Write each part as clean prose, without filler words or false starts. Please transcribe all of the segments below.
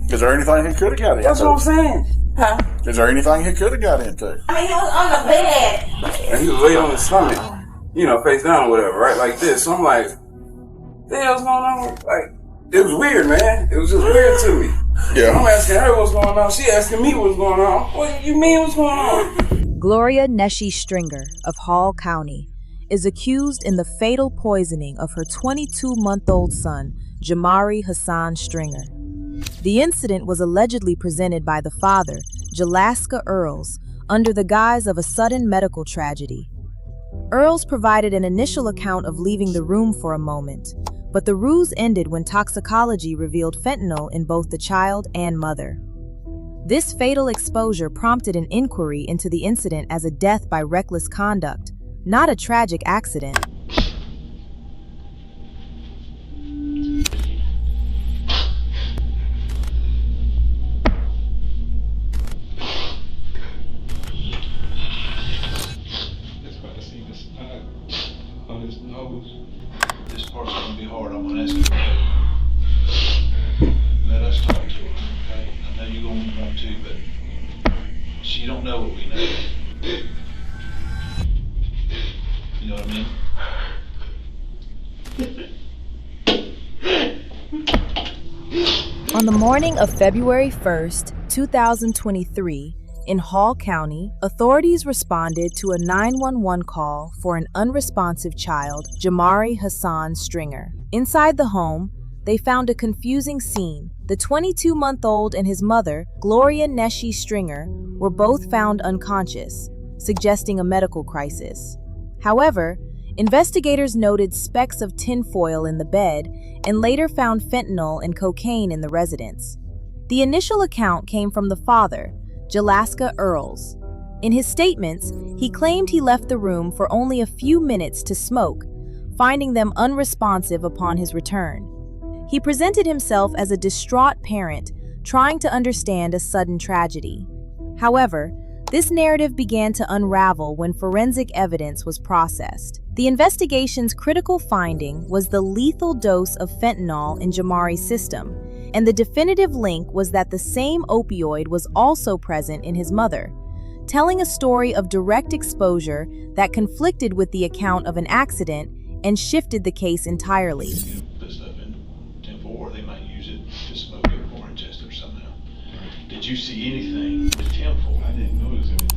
Is there anything he could have got into? That's what I'm saying. Huh? Is there anything he could have got into? I mean, he was on the bed. And he was laid on his stomach, face down or whatever, right? Like this. So I'm like, what the hell's going on? Like, it was weird, man. It was just weird to me. Yeah. I'm asking her what's going on. She asking me what's going on. What do you mean what's going on? Gloria Neshee Stringer of Hall County is accused in the fatal poisoning of her 22-month-old son, Jamari Hassan Stringer. The incident was allegedly presented by the father, Jalaska Earls, under the guise of a sudden medical tragedy. Earls provided an initial account of leaving the room for a moment, but the ruse ended when toxicology revealed fentanyl in both the child and mother. This fatal exposure prompted an inquiry into the incident as a death by reckless conduct, not a tragic accident. On his nose. This part's gonna be hard. I'm gonna ask you. Let us talk to her, okay? I know you're gonna want to, but she don't know what we know. You know what I mean? On the morning of February 1st, 2023, in Hall County, authorities responded to a 911 call for an unresponsive child, Jamari Hassan Stringer. Inside the home, they found a confusing scene. The 22-month-old and his mother, Gloria Neshee Stringer, were both found unconscious, suggesting a medical crisis. However, investigators noted specks of tinfoil in the bed and later found fentanyl and cocaine in the residence. The initial account came from the father, Jalaska Earls. In his statements, he claimed he left the room for only a few minutes to smoke, finding them unresponsive upon his return. He presented himself as a distraught parent, trying to understand a sudden tragedy. However, this narrative began to unravel when forensic evidence was processed. The investigation's critical finding was the lethal dose of fentanyl in Jamari's system, and the definitive link was that the same opioid was also present in his mother, telling a story of direct exposure that conflicted with the account of an accident and shifted the case entirely. Put stuff in tinfoil, or they might use it to smoke it or ingest it somehow. Did you see anything with tinfoil? I didn't notice anything.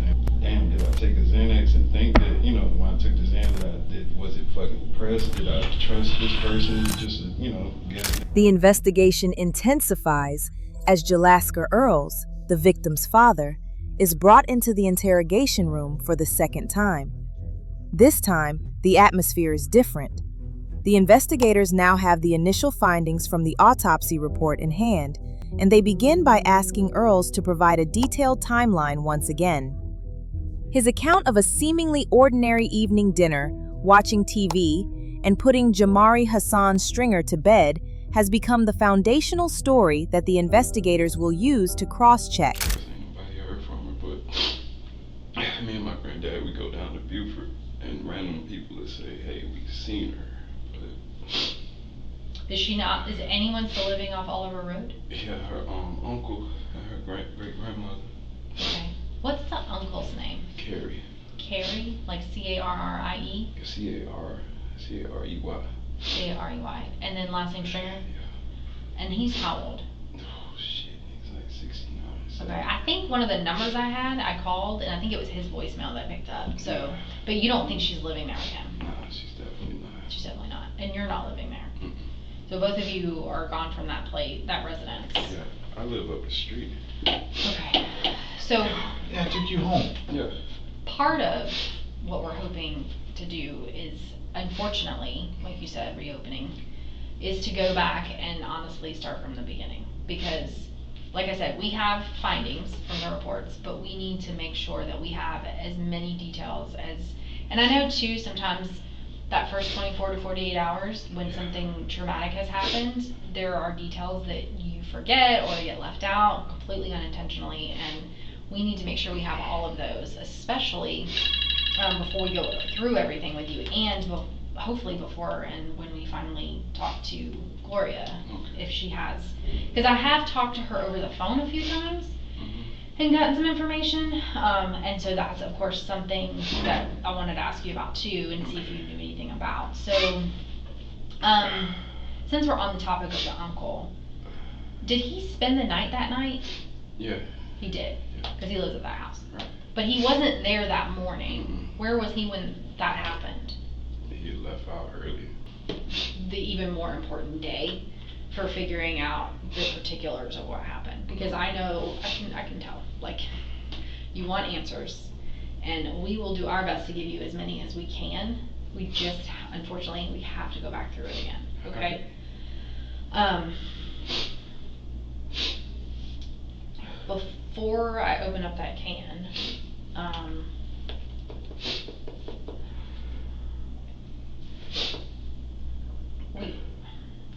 Damn, did I take a Xanax and think that, when I took the Xanax, was it fucking pressed? Did I trust this person just to, get it? The investigation intensifies as Jalaska Earls, the victim's father, is brought into the interrogation room for the second time. This time, the atmosphere is different. The investigators now have the initial findings from the autopsy report in hand, and they begin by asking Earls to provide a detailed timeline once again. His account of a seemingly ordinary evening dinner, watching TV, and putting Jamari Hassan Stringer to bed has become the foundational story that the investigators will use to cross-check. Nobody heard from her, but me and my granddad, we go down to Beaufort, and random people would say, hey, we've seen her. But is she not? Is anyone still living off Oliver Road? yeah, her uncle and her great-grandmother. Okay. What's the uncle's name? Carrie. Carrie? Like C-A-R-R-I-E? C-A-R-E-Y. C-A-R-E-Y. And then last name Stringer? Yeah. And he's how old? Oh shit, he's like 69. So. Okay, I think one of the numbers I called, and I think it was his voicemail that picked up. So, but you don't think she's living there with him? Nah, she's definitely not. She's definitely not. And you're not living there. Mm-mm. So both of you are gone from that residence. Yeah, I live up the street. Okay. So Yeah, I took you home. Yeah. part of what we're hoping to do is, unfortunately, like you said, reopening, is to go back and honestly start from the beginning. Because, like I said, we have findings from the reports, but we need to make sure that we have as many details as, and I know too, sometimes that first 24 to 48 hours, when something traumatic has happened, there are details that you forget or get left out completely unintentionally, and we need to make sure we have all of those, especially before we go through everything with you, and hopefully before and when we finally talk to Gloria. Gloria Okay. if she has, because I have talked to her over the phone a few times Mm-hmm. and gotten some information, and so that's of course something that I wanted to ask you about too and see if you knew anything about. So, since we're on the topic of the uncle, did he spend the night that night? Yeah. He did, Yeah. because he lives at that house. Right. But he wasn't there that morning. Mm-mm. Where was he when that happened? He left out early. The even more important day for figuring out the particulars of what happened, because I know I can tell, like, you want answers and we will do our best to give you as many as we can. We just unfortunately we have to go back through it again. Okay. Before I open up that can, I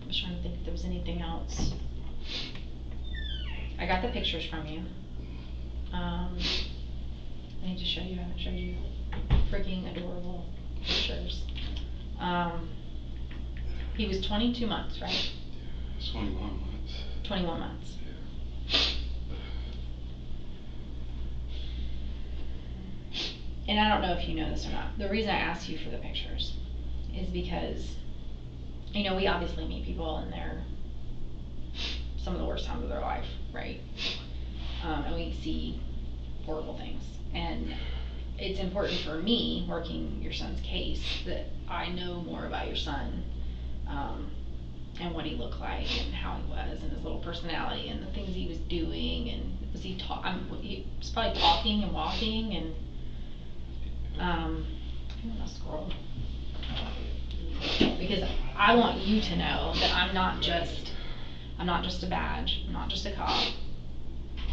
was trying to think if there was anything else. I got the pictures from you. I need to show you, I haven't showed you. Freaking adorable pictures. He was 22 months, right? It's 21 months. 21 months. Yeah. And I don't know if you know this or not. The reason I asked you for the pictures is because, you know, we obviously meet people in their, some of the worst times of their life, right? And we see horrible things. And it's important for me, working your son's case, that I know more about your son, and what he looked like and how he was and his little personality and the things he was doing, and was he he was probably talking and walking, and I'm gonna scroll, because I want you to know that I'm not just a badge, I'm not just a cop,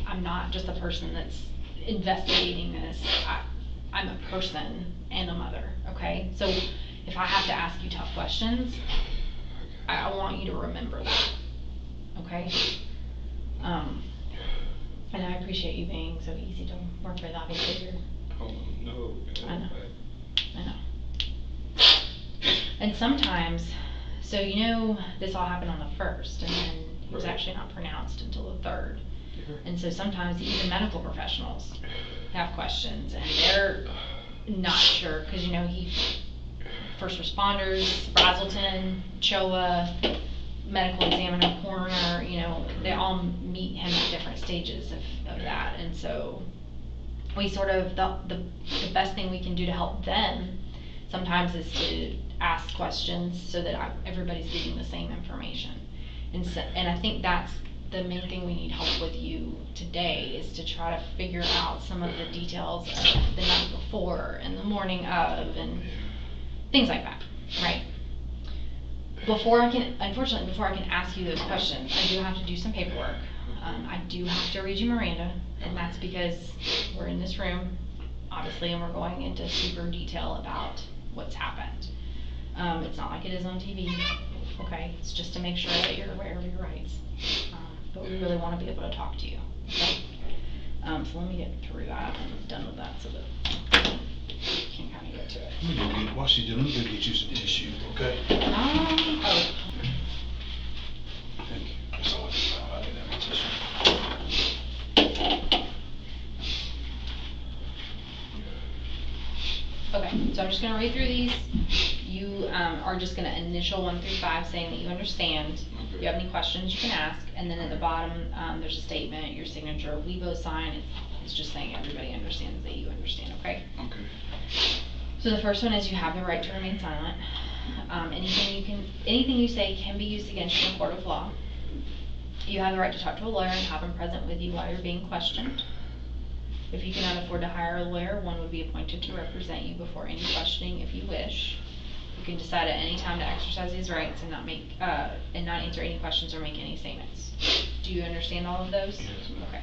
I'm not just a person that's investigating this. I'm a person and a mother, okay? So if I have to ask you tough questions, I want you to remember that, okay? And I appreciate you being so easy to work with. Obviously, you're. Oh no. I know. I know. And sometimes, so you know, this all happened on the 1st, and then it was actually not pronounced until the 3rd. And so sometimes even medical professionals have questions, and they're not sure, because you know, first responders, Brazelton, CHOA, medical examiner, coroner, you know, they all meet him at different stages of that. And so we sort of, the best thing we can do to help them sometimes is to ask questions so that everybody's getting the same information. And I think that's the main thing we need help with you today, is to try to figure out some of the details of the night before and the morning of and things like that, right? Unfortunately, before I can ask you those questions, I do have to do some paperwork. I do have to read you Miranda, and that's because we're in this room, obviously, and we're going into super detail about what's happened. It's not like it is on TV, okay? It's just to make sure that you're aware of your rights. But we really want to be able to talk to you, okay? So let me get through that and done with that so that we can kind of get to it. Let me go while she's doing, let me go get you some tissue, okay? Oh. Thank you. That's all I didn't have any tissue. Okay, so I'm just gonna read through these. You are just gonna initial 1 through 5 saying that you understand. If you have any questions, you can ask. And then at the bottom, there's a statement, your signature. We both sign. It's just saying everybody understands that you understand, okay? Okay. So the first one is you have the right to remain silent. Anything you say can be used against you in court of law. You have the right to talk to a lawyer and have him present with you while you're being questioned. If you cannot afford to hire a lawyer, one would be appointed to represent you before any questioning if you wish. You can decide at any time to exercise these rights and not answer any questions or make any statements. Do you understand all of those? Yes, ma'am. Okay.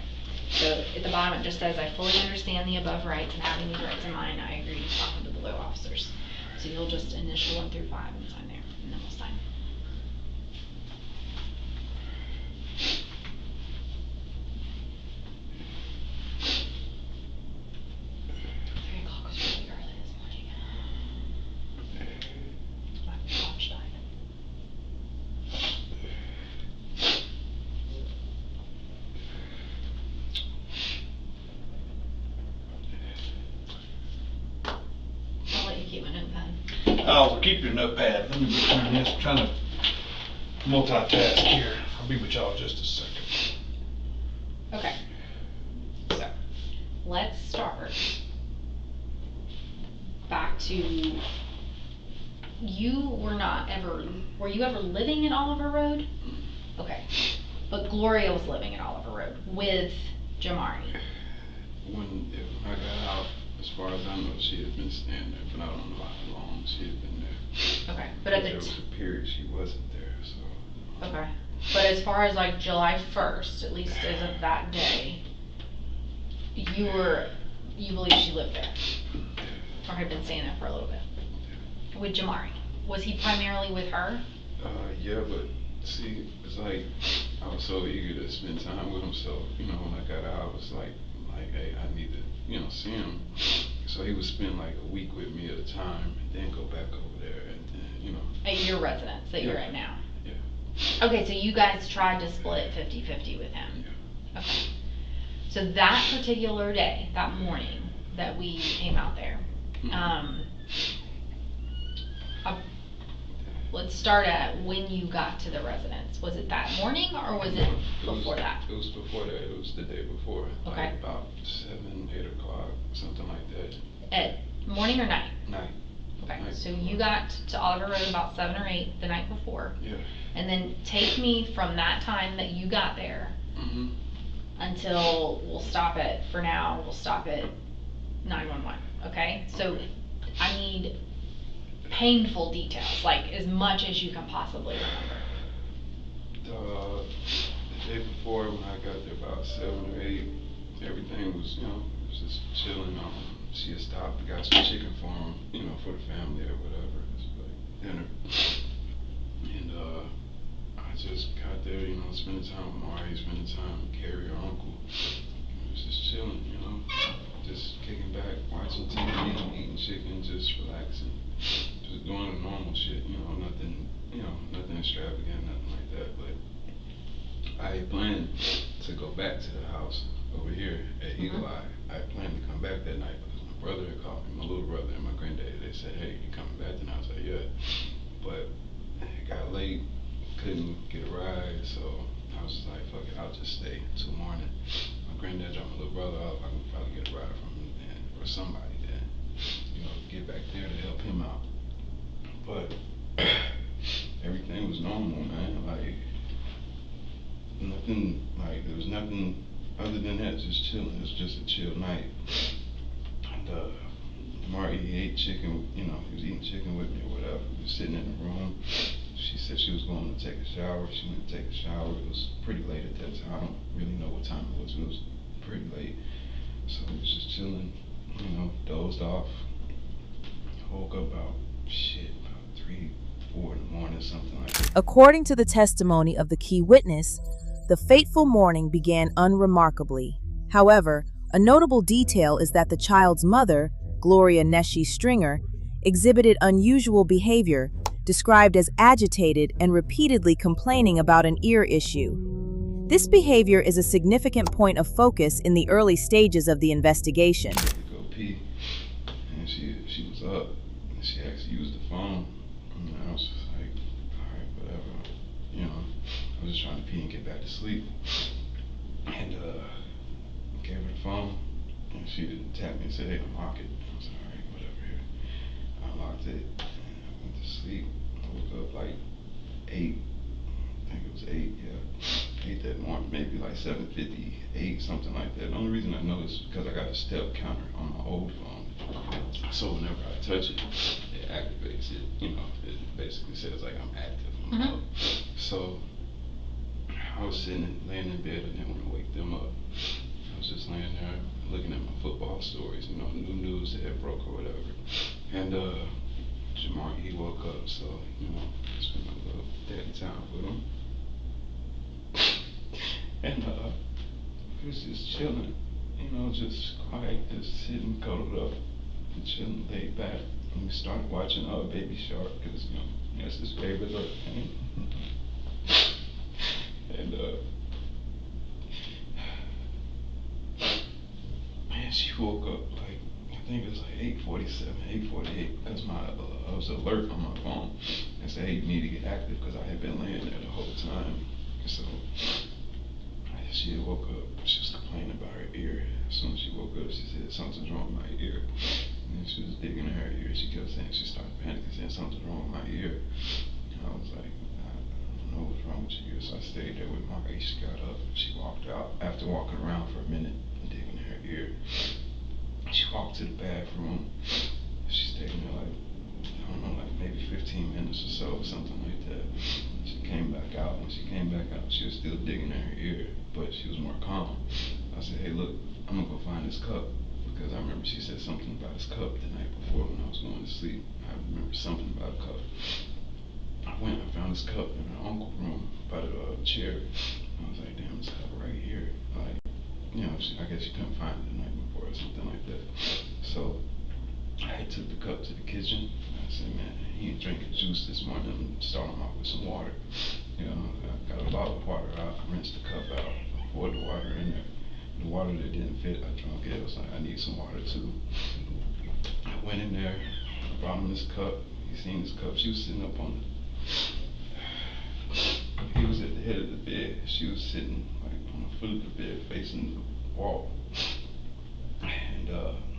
So at the bottom it just says, I fully understand the above rights, and having these rights in mind, I agree to talk with the below officers. So you'll just initial 1 through 5 and sign there, and then we'll sign. 3 o'clock was really early this morning. My watch died. keep your notepad. Let me return this. I'm trying to multitask here. I'll be with y'all just a second. Okay. So, let's start back to were you ever living in Oliver Road? Okay. But Gloria was living in Oliver Road with Jamari. When I got out, as far as I know, she had been staying there, but I don't know how long she had been there. Okay. But at there was a period she wasn't there, so. Okay. But as far as like July 1st, at least as of that day, you believe she lived there? Or had been staying there for a little bit? With Jamari? Was he primarily with her? Yeah, but see, it's like, I was so eager to spend time with him, so, you know, when I got out, I was like, hey, I need to, see him. So he would spend like a week with me at a time, and then go back over there, and then, At your residence that you're at now? Yeah. Okay, so you guys tried to split 50-50 with him? Yeah. Okay. So that particular day, that morning that we came out there, let's start at when you got to the residence. Was it that morning or was it before that? It was before that. It was the day before. Okay. Like about 7, 8 o'clock, something like that. At morning or night? Night. Okay, Night so before. you got to Oliver Road about 7 or 8 the night before. Yeah. And then take me from that time that you got there until we'll stop at 911, okay? So I need painful details, like as much as you can possibly remember. The day before, when I got there about 7 or 8, everything was, it was just chilling. She had stopped and got some chicken for him, for the family or whatever. It's like dinner. And I just got there, spending time with Mari, spending time with Carrie, her uncle. It was just chilling, just kicking back, watching TV, eating chicken, just relaxing. Just doing the normal shit, nothing extravagant, nothing like that. But I had planned to go back to the house over here at Eagle Eye. I had planned to come back that night because my brother had called me, my little brother and my granddad. They said, hey, you coming back? And I was like, yeah. But it got late, couldn't get a ride, so I was just like, fuck it, I'll just stay until morning. My granddad dropped my little brother off. I can probably get a ride from him then, or somebody then, get back there to help him out. But everything was normal, man. Like, nothing, there was nothing other than that, just chilling. It was just a chill night. And Marty, he ate chicken, he was eating chicken with me or whatever. We were sitting in the room. She said she was going to take a shower. She went to take a shower. It was pretty late at that time. I don't really know what time it was, but it was pretty late. So we was just chilling, dozed off. Woke up about 3, 4 in the morning, something like that. According to the testimony of the key witness, the fateful morning began unremarkably. However, a notable detail is that the child's mother, Gloria Neshee Stringer, exhibited unusual behavior, described as agitated and repeatedly complaining about an ear issue. This behavior is a significant point of focus in the early stages of the investigation. To go pee, and she was up, and she actually used the phone. And I was just like, all right, whatever. I was just trying to pee and get back to sleep. And gave her the phone, and she didn't tap me and said, hey, unlock it. I was like, all right, whatever, here. I unlocked it, and I went to sleep. I woke up like 8, I think it was 8, yeah. 8 that morning, maybe like 7:58, something like that. The only reason I know is because I got a step counter on my old phone. So whenever I touch it, it activates it. It basically says like I'm active on the phone. So I was laying in bed and didn't want to wake them up. I was just laying there looking at my football stories, new news that had broke or whatever. And Jamari, he woke up, so, spent a little daddy time with him. And he was just chilling, just quiet, just sitting, cuddled up, and chilling, laid back. And we started watching Baby Shark, because, that's his favorite little thing. And, man, she woke up like I think it was like 8:47, 8:48, because I was alert on my phone. And said, hey, you need to get active, because I had been laying there the whole time. So she had woke up. She was complaining about her ear. As soon as she woke up, she said, something's wrong with my ear. And she was digging in her ear. She kept saying, she started panicking, saying, something's wrong with my ear. And I was like, I don't know what's wrong with your ear. So I stayed there with Mari. She got up. She walked out after walking around for a minute and digging in her ear. She walked to the bathroom. She stayed in there like, I don't know, like maybe 15 minutes or so, something like that. She came back out. When she came back out, she was still digging in her ear, but she was more calm. I said, hey, look, I'm gonna go find this cup, because I remember she said something about this cup the night before when I was going to sleep. I remember something about a cup. I went and found this cup in her uncle's room by the chair. I was like, damn, this cup right here. Like, you know, I guess she couldn't find it the night before or something like that. So I took the cup to the kitchen. I said, man, he ain't drinking juice this morning. I'm starting him off with some water. You know, I got a bottle of water out. I rinsed the cup out. I poured the water in there. The water that didn't fit, I drank it. I was like, I need some water too. I went in there. I brought him this cup. He seen this cup. She was sitting up on he was at the head of the bed. She was sitting like on the foot of the bed facing the wall. And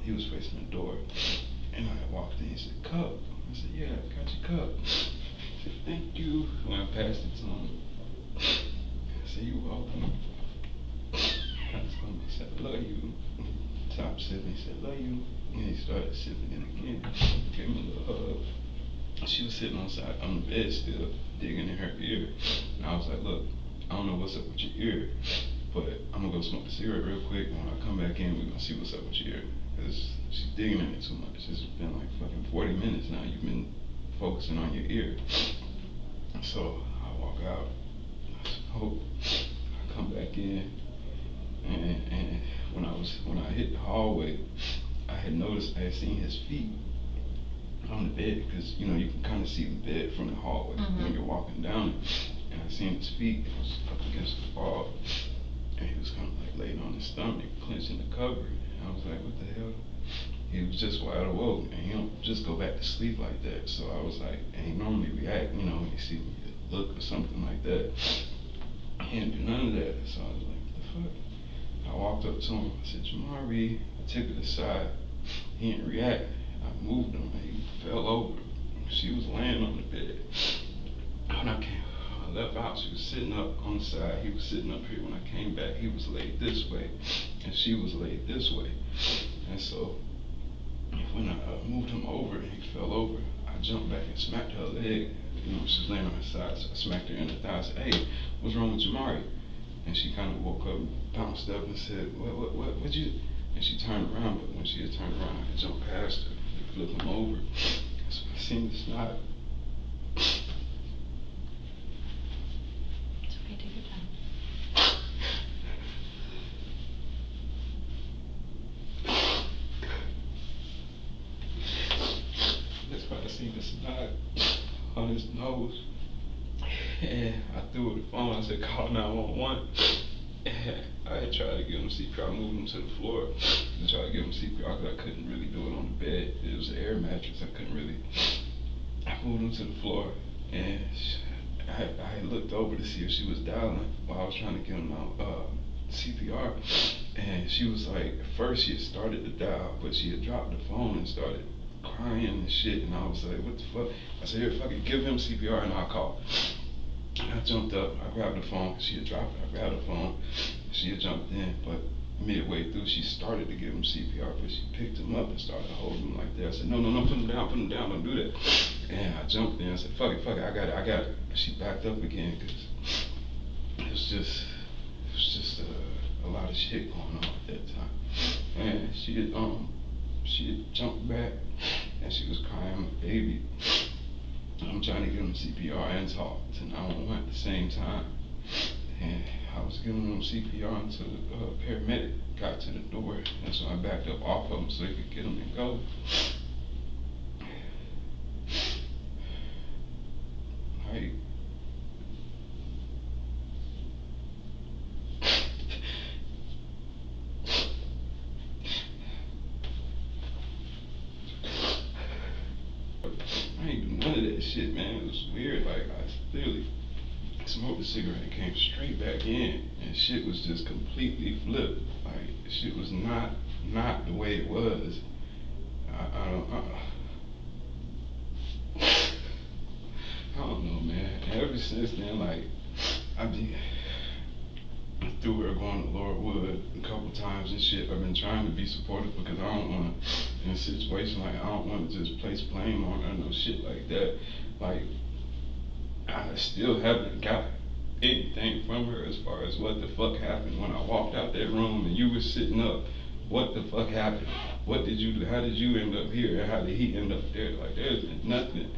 he was facing the door. And I walked in, he said, cup. I said, yeah, I got your cup. He said, thank you. When I passed it to him, I said, you're welcome. I told him, I said, I love you. Top sipping, he said, love you. And he started sipping it again. Gave me a little hug. She was sitting on the bed still, digging in her ear. And I was like, look, I don't know what's up with your ear, but I'm gonna go smoke a cigarette real quick, and when I come back in, we're gonna see what's up with your ear. Because she's digging in it too much. It's been like fucking 40 minutes now. You've been focusing on your ear. So I walk out. I said, hope. I come back in, and when I hit the hallway, I had noticed, I had seen his feet on the bed, because you know you can kind of see the bed from the hallway when you're walking down it. And I seen his feet. It was up against the wall, and he was kind of like laying on his stomach, clenching the cover. And I was like, what the hell? He was just wide awoke, and he don't just go back to sleep like that. So I was like, and he normally react, you know, when he see me look or something like that. He didn't do none of that. So I was like, what the fuck? I walked up to him. I said, Jamari. I took it aside. He didn't react. I moved him, and he fell over. She was laying on the bed. When I left out, she was sitting up on the side. He was sitting up here. When I came back, he was laid this way, and she was laid this way. And so when I moved him over and he fell over, I jumped back and smacked her leg. You know, she was laying on her side, so I smacked her in the thigh. I said, hey, what's wrong with Jamari? And she kind of woke up, bounced up, and said, what'd you? And she turned around, but when she had turned around, I jumped past her and flipped him over. So I seen the snot. It's okay, take your time. That's why I seen the snot on his nose. And I threw her the phone. I said, call 911. And I had tried to give him CPR. I moved him to the floor to try to give him CPR, because I couldn't really do it on the bed. It was an air mattress. I couldn't really. I moved him to the floor, and I looked over to see if she was dialing while I was trying to give him CPR. And she was like, at first she had started to dial, but she had dropped the phone and started crying and shit. And I was like, what the fuck? I said, here, fuck it, give him CPR and I'll call. And I jumped up, I grabbed the phone, because she had dropped it. I grabbed the phone, she had jumped in, but midway through she started to give him CPR, but she picked him up and started holding him like that. I said, no, put him down, don't do that. And I jumped in, I said, fuck it, I got it. She backed up again, because it was just a lot of shit going on at that time. And she had jumped back, and she was crying like a baby. I'm trying to give him CPR and talk to 911 at the same time. And I was giving him CPR until the paramedic got to the door. And so I backed up off of him so he could get him and go. Like, shit, man, it was weird. Like, I literally smoked a cigarette and came straight back in, and shit was just completely flipped. Like, shit was not the way it was. I don't know, man. Ever since then, like, I've been through her going to Lordwood a couple times and shit. I've been trying to be supportive because I don't want to, in a situation like, I don't want to just place blame on her or no shit like that. Like, I still haven't got anything from her as far as what the fuck happened when I walked out that room and you were sitting up. What the fuck happened? What did you do? How did you end up here? How did he end up there? Like, there's nothing.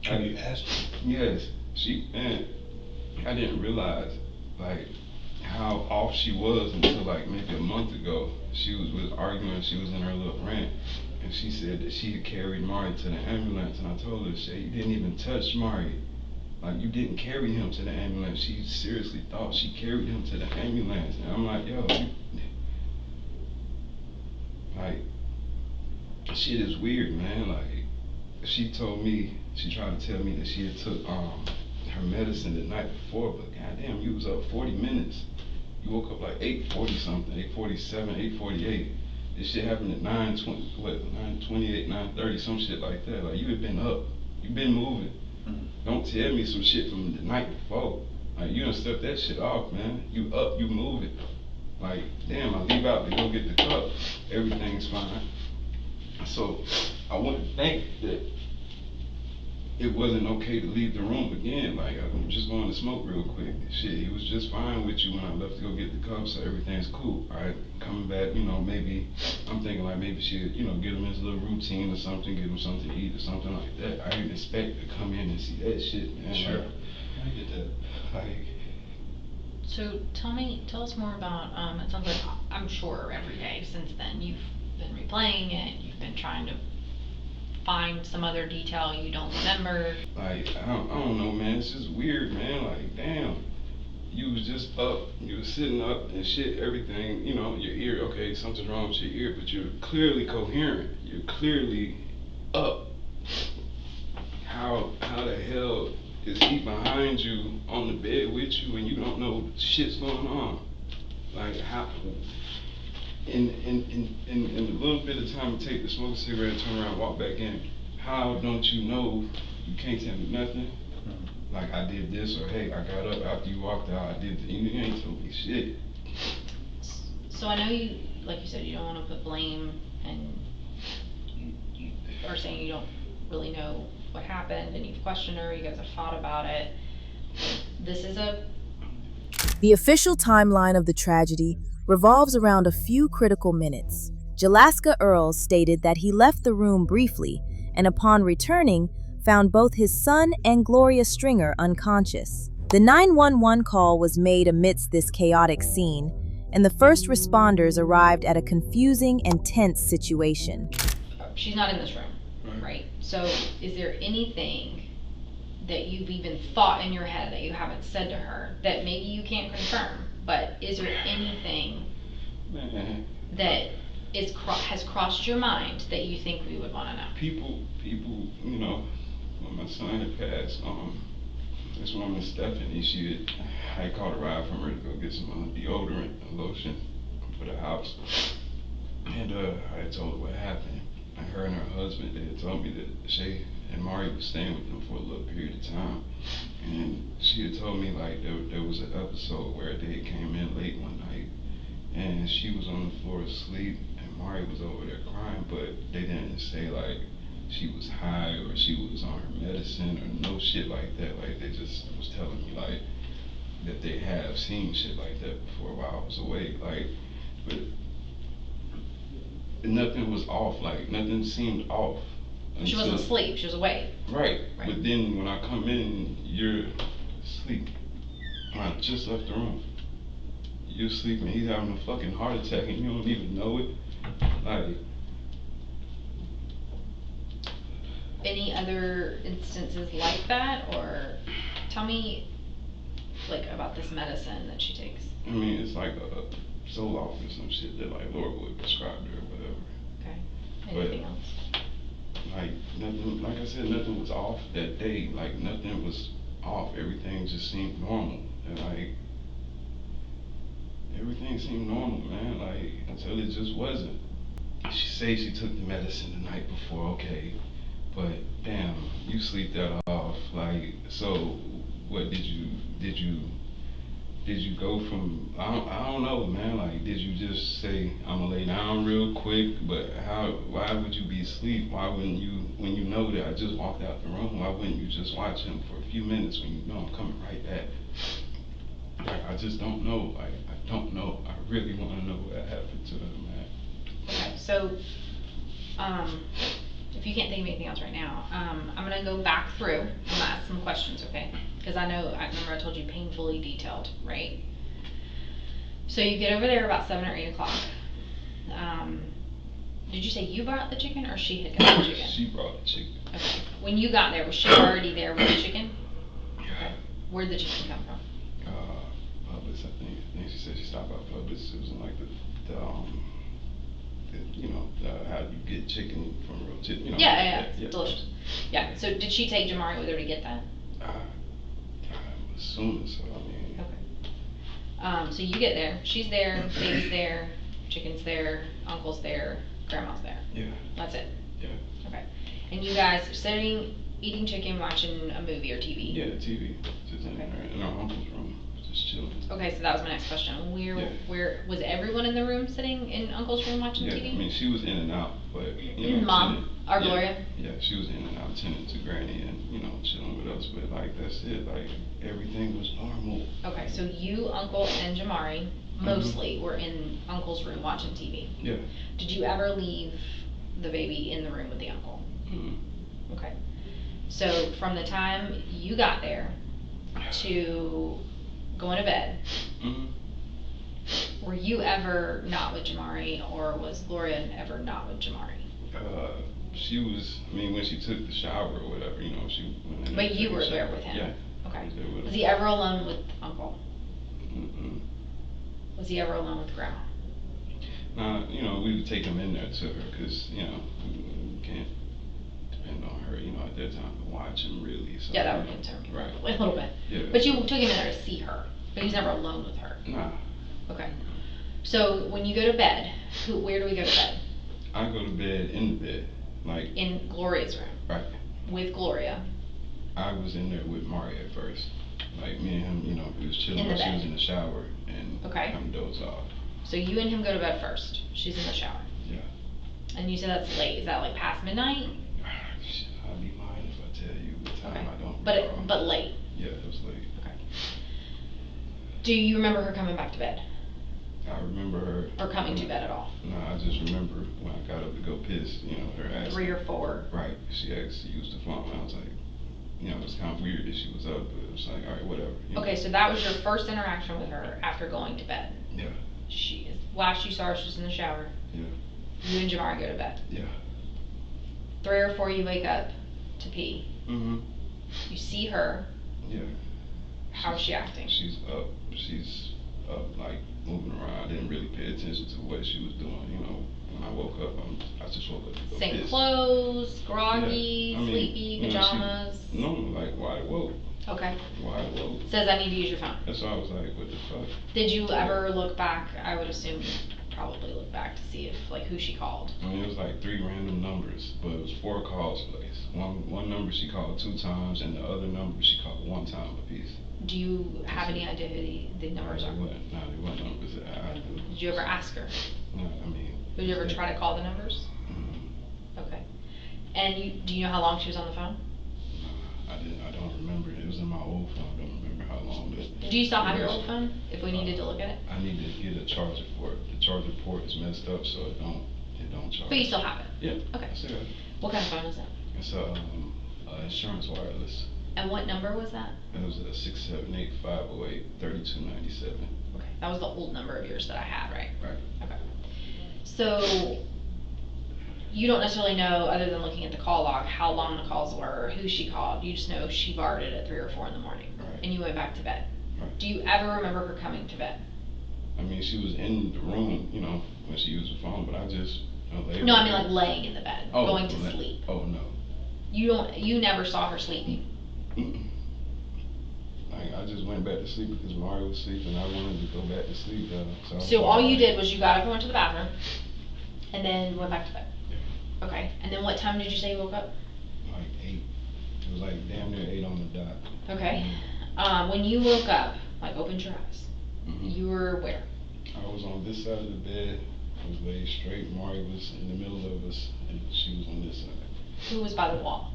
Have you asked her? Yes, man, I didn't realize, like, how off she was until, like, maybe a month ago. She was arguing, she was in her little rant, and she said that she had carried Mari to the ambulance, and I told her, Shay, you didn't even touch Mari. Like, you didn't carry him to the ambulance. She seriously thought she carried him to the ambulance, and I'm like, yo, like, shit is weird, man. Like, she told me, she tried to tell me that she had took her medicine the night before, but goddamn, you was up 40 minutes. You woke up like 8:40 something, 8:47, 8:48. This shit happened at 9:20, what, 9:28, 9:30, some shit like that. Like, you had been up, you been moving. Don't tell me some shit from the night before. Like, you done stepped that shit off, man. You up, you moving. Like, damn, I leave out to go get the cup, everything's fine. So, I wouldn't think that it wasn't okay to leave the room again. Like, I'm just going to smoke real quick. Shit, he was just fine with you when I left to go get the cup, so everything's cool. All right, coming back, you know, maybe, I'm thinking like maybe she'd, you know, get him his little routine or something, give him something to eat or something like that. I didn't expect to come in and see that shit, man. Sure. Like, I get that. Like, So tell us more about, it sounds like, I'm sure every day since then you've been replaying it, you've been trying to find some other detail you don't remember. Like, I don't know, man. It's just weird, man. Like, damn. You was just up, you was sitting up and shit, everything, you know, your ear, okay, something's wrong with your ear, but you're clearly coherent. You're clearly up. How the hell is he behind you on the bed with you and you don't know shit's going on? Like, how, in the little bit of time it take to smoke a cigarette, turn around, walk back in, how don't you know you can't tell me nothing? Like, I did this, or hey, I got up after you walked out, I did this. You ain't told me shit. So I know you, like you said, you don't want to put blame, and you are saying you don't really know what happened, and you've questioned her, you guys have thought about it. This is The official timeline of the tragedy revolves around a few critical minutes. Jalaska Earls stated that he left the room briefly and upon returning, found both his son and Gloria Stringer unconscious. The 911 call was made amidst this chaotic scene, and the first responders arrived at a confusing and tense situation. she's not in this room, right? So is there anything that you've even thought in your head that you haven't said to her that maybe you can't confirm, but is there anything that has crossed your mind that you think we would want to know? People, you know, when my son had passed, this woman Stephanie, I called a ride from her to go get some deodorant and lotion for the house, and I had told her what happened. And her and her husband, they had told me that Shay and Mari was staying with them for a little period of time, and she had told me like there was an episode where they came in late one night, and she was on the floor asleep, and Mari was over there crying, but they didn't say like she was high or she was on her medicine or no shit like that. Like, they just was telling me like that they have seen shit like that before while I was awake. Like, but nothing was off. Like, nothing seemed off. She wasn't asleep, she was awake. Right. But then when I come in, you're asleep. I just left the room. You're asleep and he's having a fucking heart attack and you don't even know it. Like, any other instances like that, or tell me like about this medicine that she takes? I mean, it's like a Zoloft or some shit that like Laura would prescribe her or whatever. Okay. Anything else? Like nothing, like I said, nothing was off that day. Like nothing was off. Everything just seemed normal. And like everything seemed normal, man. Like until it just wasn't. She say she took the medicine the night before, okay. But damn, you sleep that off. Like so, what did you go from I don't know, man, like did you just say I'm gonna lay down real quick, but why would you be asleep? Why wouldn't you, when you know that I just walked out the room, why wouldn't you just watch him for a few minutes when you know I'm coming right back? Like I just don't know. Like I don't know. I really wanna know what happened to her, man. Okay, so if you can't think of anything else right now, I'm gonna go back through. I'm gonna ask some questions, okay? Because I remember I told you painfully detailed, right? So you get over there about 7 or 8 o'clock. Did you say you brought the chicken or she had got the chicken? She brought the chicken. Okay. When you got there, was she already there with the chicken? Yeah. Okay. Where'd the chicken come from? Publix, I think she said she stopped by Publix. It was in like how you get chicken from real chicken. You know, Yeah, delicious. Yeah. So did she take Jamari with her to get that? I'm assuming so. I mean. Okay. So you get there. She's there. Baby's there. Chicken's there. Uncle's there. Grandma's there. Yeah. That's it. Yeah. Okay. And you guys are sitting, eating chicken, watching a movie or TV. Yeah, TV. Just in our uncle's room, just chilling. Okay, so that was my next question. Where was everyone in the room sitting in Uncle's room watching TV? Yeah, I mean she was in and out, but Mom or Gloria? Yeah, she was in and out, tending to Granny and chilling with us. But like that's it. Like everything was normal. Okay, so you, Uncle, and Jamari mostly were in Uncle's room watching TV. Yeah. Did you ever leave the baby in the room with the uncle? Mm-hmm. Okay. So from the time you got there to going to bed, were you ever not with Jamari, or was Gloria ever not with Jamari? She was. I mean, when she took the shower or whatever, she went in. But you were there with him. Yeah. Okay. Was, was he ever alone with Uncle? Mm-mm. Was he ever alone with Grandma? Nah, we would take him in there to her because we can't depend on her, at that time to watch him really. So, yeah, that would concern me. Right. A little bit. Yeah. But you took him in there to see her, but he's never alone with her. Nah. Okay. So when you go to bed, where do we go to bed? I go to bed in the bed, like in Gloria's room. Right. With Gloria. I was in there with Mari at first. Like me and him, we was chilling while she was in the shower and I'm dozed off. So you and him go to bed first. She's in the shower. Yeah. And you said that's late. Is that like past midnight? I'd be lying if I tell you the time. I don't. But late. Yeah, it was late. Okay. Do you remember her coming back to bed? I remember her. Or coming to bed at all? No, I just remember when I got up to go piss, her asking. 3 or 4. Right. She asked to use the phone. I was like, it was kind of weird that she was up, but it was like, all right, whatever. Okay, so that was your first interaction with her after going to bed. Yeah. Last you saw her, she was in the shower. Yeah. You and Jamari go to bed. Yeah. 3 or 4, you wake up to pee. Mm-hmm. You see her. Yeah. How's she acting? She's up. She's up, like moving around. I didn't really pay attention to what she was doing. When I woke up, I just woke up to go Same piss. clothes, groggy, sleepy, pajamas. No, like wide woke. Okay. Wide woke. Says I need to use your phone. That's why I was like, what the fuck? Did you ever look back? I would assume you probably look back to see if who she called. I mean, it was like 3 random numbers, but it was 4 calls placed. One number she called 2 times, and the other number she called 1 time apiece. Do you have any idea who the numbers are? No, they weren't numbers. Did you ever ask her? No, I mean. Did you ever try to call the numbers? Mm-hmm. Okay. And do you know how long she was on the phone? No, I didn't. I don't remember. It was in my old phone. I don't remember how long. Do you still have your old phone? If we needed to look at it. I need to get a charger for it. The charger port is messed up, so it don't charge. But you still have it. Yeah. Okay. I still have it. What kind of phone is that? It's a insurance wireless. And what number was that? It was a 678-508-3297. Okay, that was the old number of yours that I had, right? Right. Okay. So you don't necessarily know, other than looking at the call log, how long the calls were or who she called. You just know she borrowed it at 3 or 4 in the morning. Right. And you went back to bed. Right. Do you ever remember her coming to bed? I mean, she was in the room, when she used the phone, but I just No, I mean like laying in the bed, going to like, sleep. Oh no. You never saw her sleeping. Mm-mm. Like, I just went back to sleep because Mario was sleeping. I wanted to go back to sleep. So all you did was you got up and went to the bathroom, and then went back to bed. Yeah. Okay. And then what time did you say you woke up? Like 8. It was like damn near 8 on the dot. Okay. When you woke up, like opened your eyes, Mm-hmm. you were where? I was on this side of the bed. I was laid straight. Mario was in the middle of us, and she was on this side. Who was by the wall?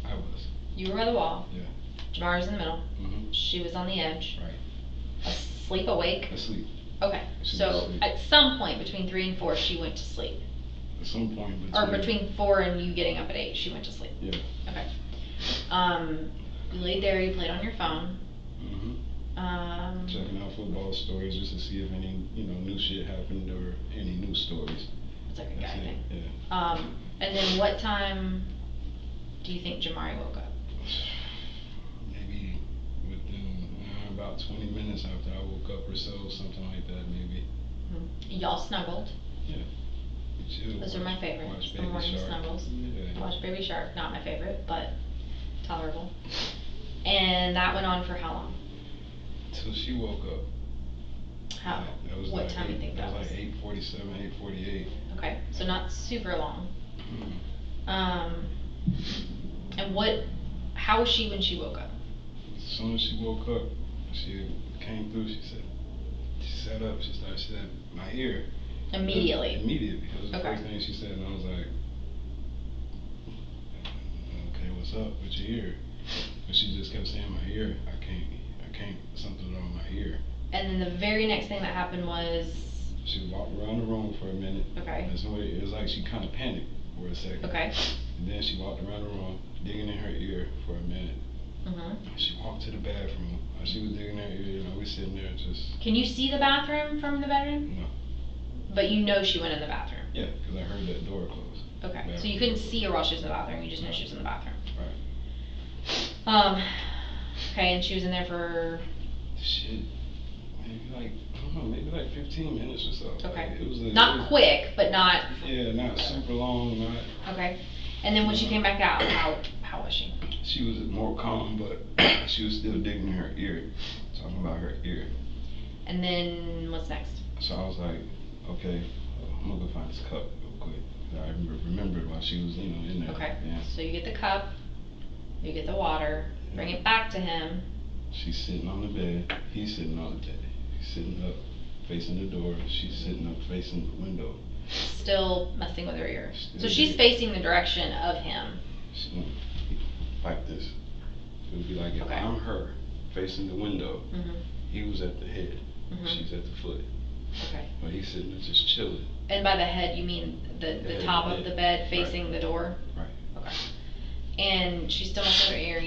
I was. You were by the wall. Yeah. Jamari was in the middle. Mm-hmm. She was on the edge. Right. Asleep, awake? Asleep. Okay. She was So asleep. at some point between 3 and 4, she went to sleep. At some point Or between 4 and you getting up at 8, she went to sleep. Yeah. Okay. You laid there, you played on your phone. Mm-hmm. Checking out football stories just to see if any, new shit happened or any news stories. It's like a guy thing. Yeah. And then what time do you think Jamari woke up? Maybe within about 20 minutes after I woke up or so, something like that, maybe. Y'all snuggled. Yeah. Those are my favorite. Watch The Baby morning Shark. snuggles. Yeah. Watch Baby Shark, not my favorite, but tolerable. And that went on for how long? Till she woke up. How? That was What like time do you think that was? Like 8:47, 8:48. Okay, so not super long. Mm-hmm. And how was she when she woke up? As soon as she woke up, she came through, she sat up, she said, my ear. Immediately? Immediately. That was the Okay. first thing she said, and I was like, okay, what's up with your ear? But she just kept saying, my ear, I can't, something's wrong with my ear. And then the very next thing that happened was? She walked around the room for a minute. Okay. And so it was like she kind of panicked for a second. Okay. And then she walked around the room, digging in her ear for a minute. Mm-hmm. She walked to the bathroom. While she was digging in her ear, we sitting there just. Can you see the bathroom from the bedroom? No. But you know she went in the bathroom? Yeah, because I heard that door close. Okay, Bathroom. so you couldn't see her while she was in the bathroom, you just know she was in the bathroom. Right. Okay, and she was in there for? Shit, maybe like, I don't know, maybe like 15 minutes or so. Okay. Like, it was not quick, but not? Yeah, not super long, not. Okay, and then when she came back out, how was she? She was more calm, but she was still digging in her ear, talking about her ear. And then what's next? So I was like, okay, I'm gonna go find this cup real quick. I remembered while she was, in there. Okay, Yeah. so you get the cup, you get the water, bring it back to him. She's sitting on the bed, he's sitting on the bed. He's sitting up, facing the door, she's sitting up, facing the window. Still messing with her ear. Still So she's digging. facing the direction of him. Like this. It would be like if Okay. I'm her, facing the window, Mm-hmm. he was at the head, Mm-hmm. she's at the foot. Okay. But he's sitting there just chilling. And by the head, you mean the head, top the of the head. bed facing the door? Right. Okay. And she's still messing with her ear.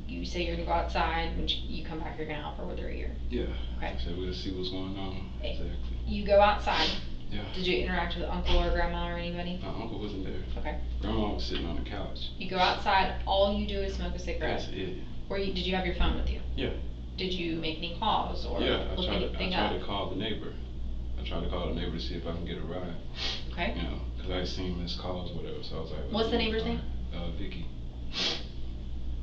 You say you're gonna go outside. When you come back, you're gonna help her with her ear. Yeah. Okay. So we'll see what's going on. Hey. Exactly. You go outside. Yeah. Did you interact with uncle or grandma or anybody? My uncle wasn't there. Okay. Grandma was sitting on the couch. You go outside. All you do is smoke a cigarette. That's it. Or did you have your phone with you? Yeah. Did you make any calls or Yeah, I look tried anything up? to call the neighbor. I tried to call the neighbor to see if I can get a ride. Okay. Because I seen missed calls or whatever, so I was like. What's the neighbor's name? Vicky.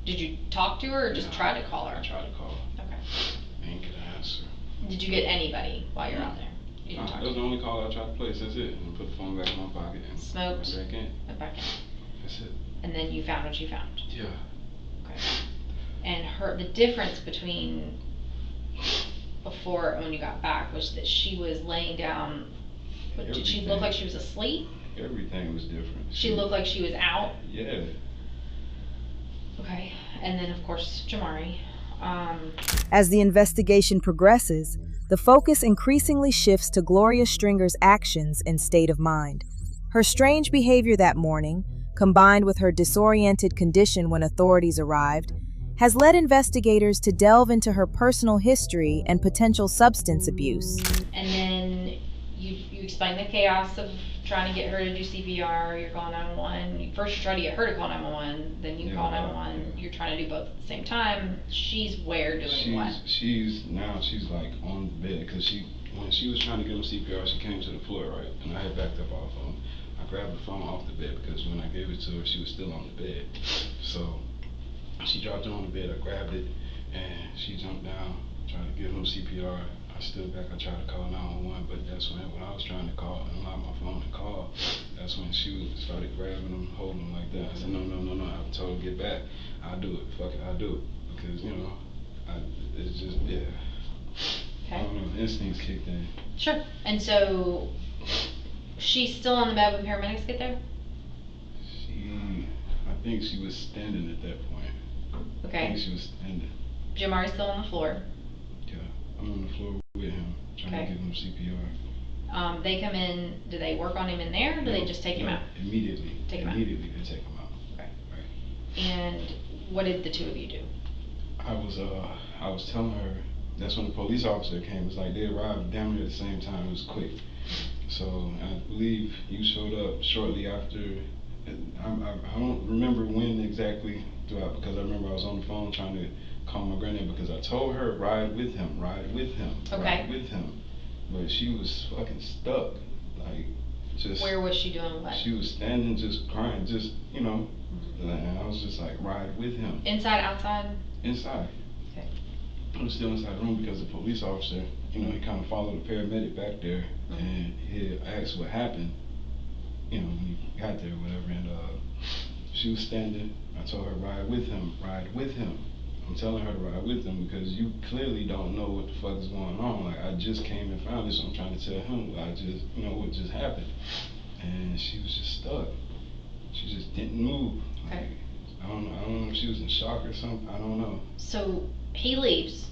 Did you talk to her or just Yeah, try to call her? I tried to call her. Okay. I ain't get an answer. Did you get anybody while you're out there? You didn't That talk was to the only call I tried to place. That's it. And put the phone back in my pocket and Smoked. went back in. Went back in. That's it. And then you found what you found. Yeah. Okay. And the difference between before and when you got back was that she was laying down. Did she look like she was asleep? Everything was different. She looked like she was out? Yeah. Okay. And then, of course, Jamari. As the investigation progresses, the focus increasingly shifts to Gloria Stringer's actions and state of mind. Her strange behavior that morning, combined with her disoriented condition when authorities arrived, has led investigators to delve into her personal history and potential substance abuse. And then you explain the chaos of trying to get her to do CPR, you're calling 911. First you try to get her to call 911, then you call 911. You're trying to do both at the same time. She's where doing what? She's like on the bed, because when she was trying to give him CPR, she came to the floor, right? And I had backed up off of him. I grabbed the phone off the bed because when I gave it to her, she was still on the bed. So she dropped it on the bed, I grabbed it, and she jumped down, tried to give him CPR. I stood back, I tried to call 911, but that's when I was trying to call, unlock my phone and call, that's when she started grabbing him, holding him like that. I said, no, I told her, get back. I'll do it, fuck it, I'll do it. Because, it's just, yeah. Okay. I don't know, instincts kicked in. Sure. And so, she's still on the bed when paramedics get there? I think she was standing at that point. Okay. I think she was standing. Jamari's still on the floor. Yeah, I'm on the floor with him, trying to give him CPR. They come in, do they work on him in there, or do they just take him out? Immediately. Take him out? Immediately, they take him out. Okay. Right. And what did the two of you do? I was telling her, that's when the police officer came. It was like they arrived damn near at the same time. It was quick. So I believe you showed up shortly after. I don't remember when exactly, because I remember I was on the phone trying to call my granddad, because I told her, ride with him, ride with him, okay, ride with him. But she was fucking stuck. Like, just. Where was she doing what? She was standing, just crying, just, and I was just like, ride with him. Inside, outside? Inside. Okay. I was still inside the room because the police officer, he kind of followed the paramedic back there, and he asked what happened, when he got there or whatever, and she was standing. I told her, ride with him, ride with him. I'm telling her to ride with him because you clearly don't know what the fuck is going on. Like, I just came and found this, so I'm trying to tell him what just happened. And she was just stuck. She just didn't move. Like, okay. I don't know if she was in shock or something. I don't know. So he leaves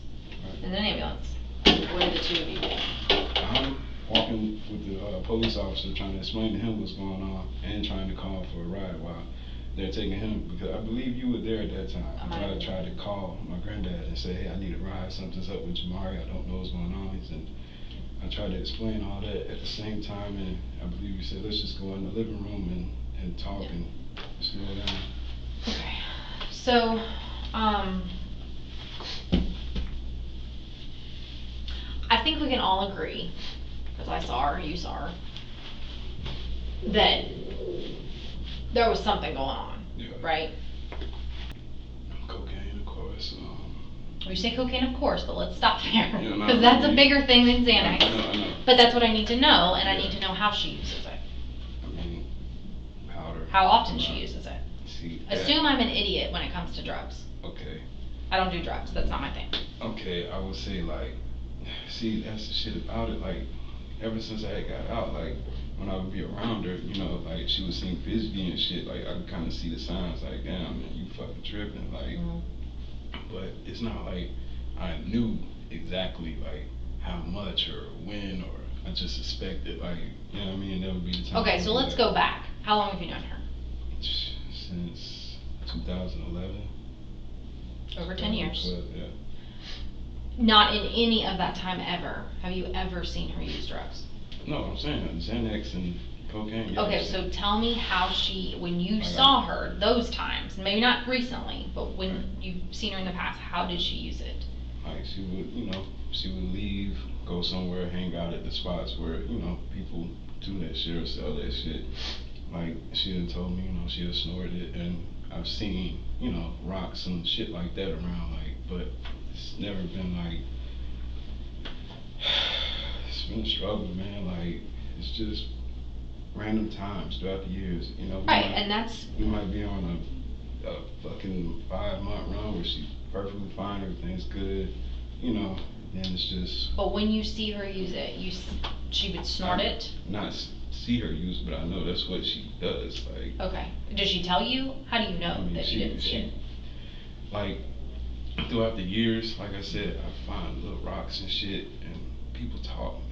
in an ambulance. What did the two of you do? I'm walking with the police officer, trying to explain to him what's going on and trying to call for a ride while they're taking him, because I believe you were there at that time. I tried to call my granddad and say, hey, I need a ride. Something's up with Jamari. I don't know what's going on. And I tried to explain all that at the same time, and I believe you said, let's just go in the living room and talk and slow down. Okay. So, I think we can all agree, because I saw her, you saw her, that there was something going on, right? Cocaine, of course. You say cocaine, of course, but let's stop there, because that's a bigger thing than Xanax. I know. But that's what I need to know, and I need to know how she uses it. I mean, powder. How often she uses it. See, assume I'm an idiot when it comes to drugs. Okay. I don't do drugs. That's not my thing. Okay, I would say, see, that's the shit about it. Like, ever since I had got out, when I would be around her, she would seem fidgety and shit. Like, I could kind of see the signs, like, damn, man, you fucking tripping. Like, but it's not like I knew exactly, how much or when, or I just suspected, you know what I mean? That would be the time. Okay, so let's go back. How long have you known her? Since 2011. Over 10 years. 12, yeah. Not in any of that time ever have you ever seen her use drugs? No, I'm saying Xanax and cocaine. Okay, so tell me how when you saw her those times, maybe not recently, but when you've seen her in the past, how did she use it? Like, she would leave, go somewhere, hang out at the spots where, people do that shit or sell that shit. Like, she had told me, she had snorted it, and I've seen, rocks and shit like that around, but it's never been it's been a struggle, man. It's just random times throughout the years, we might be on a fucking 5-month run where she's perfectly fine, everything's good, then it's just. But when you see her use it, she would snort it? Not see her use it, but I know that's what she does, Okay. Does she tell you? How do you know that she didn't see it? Throughout the years, like I said, I find little rocks and shit, and people talk, man.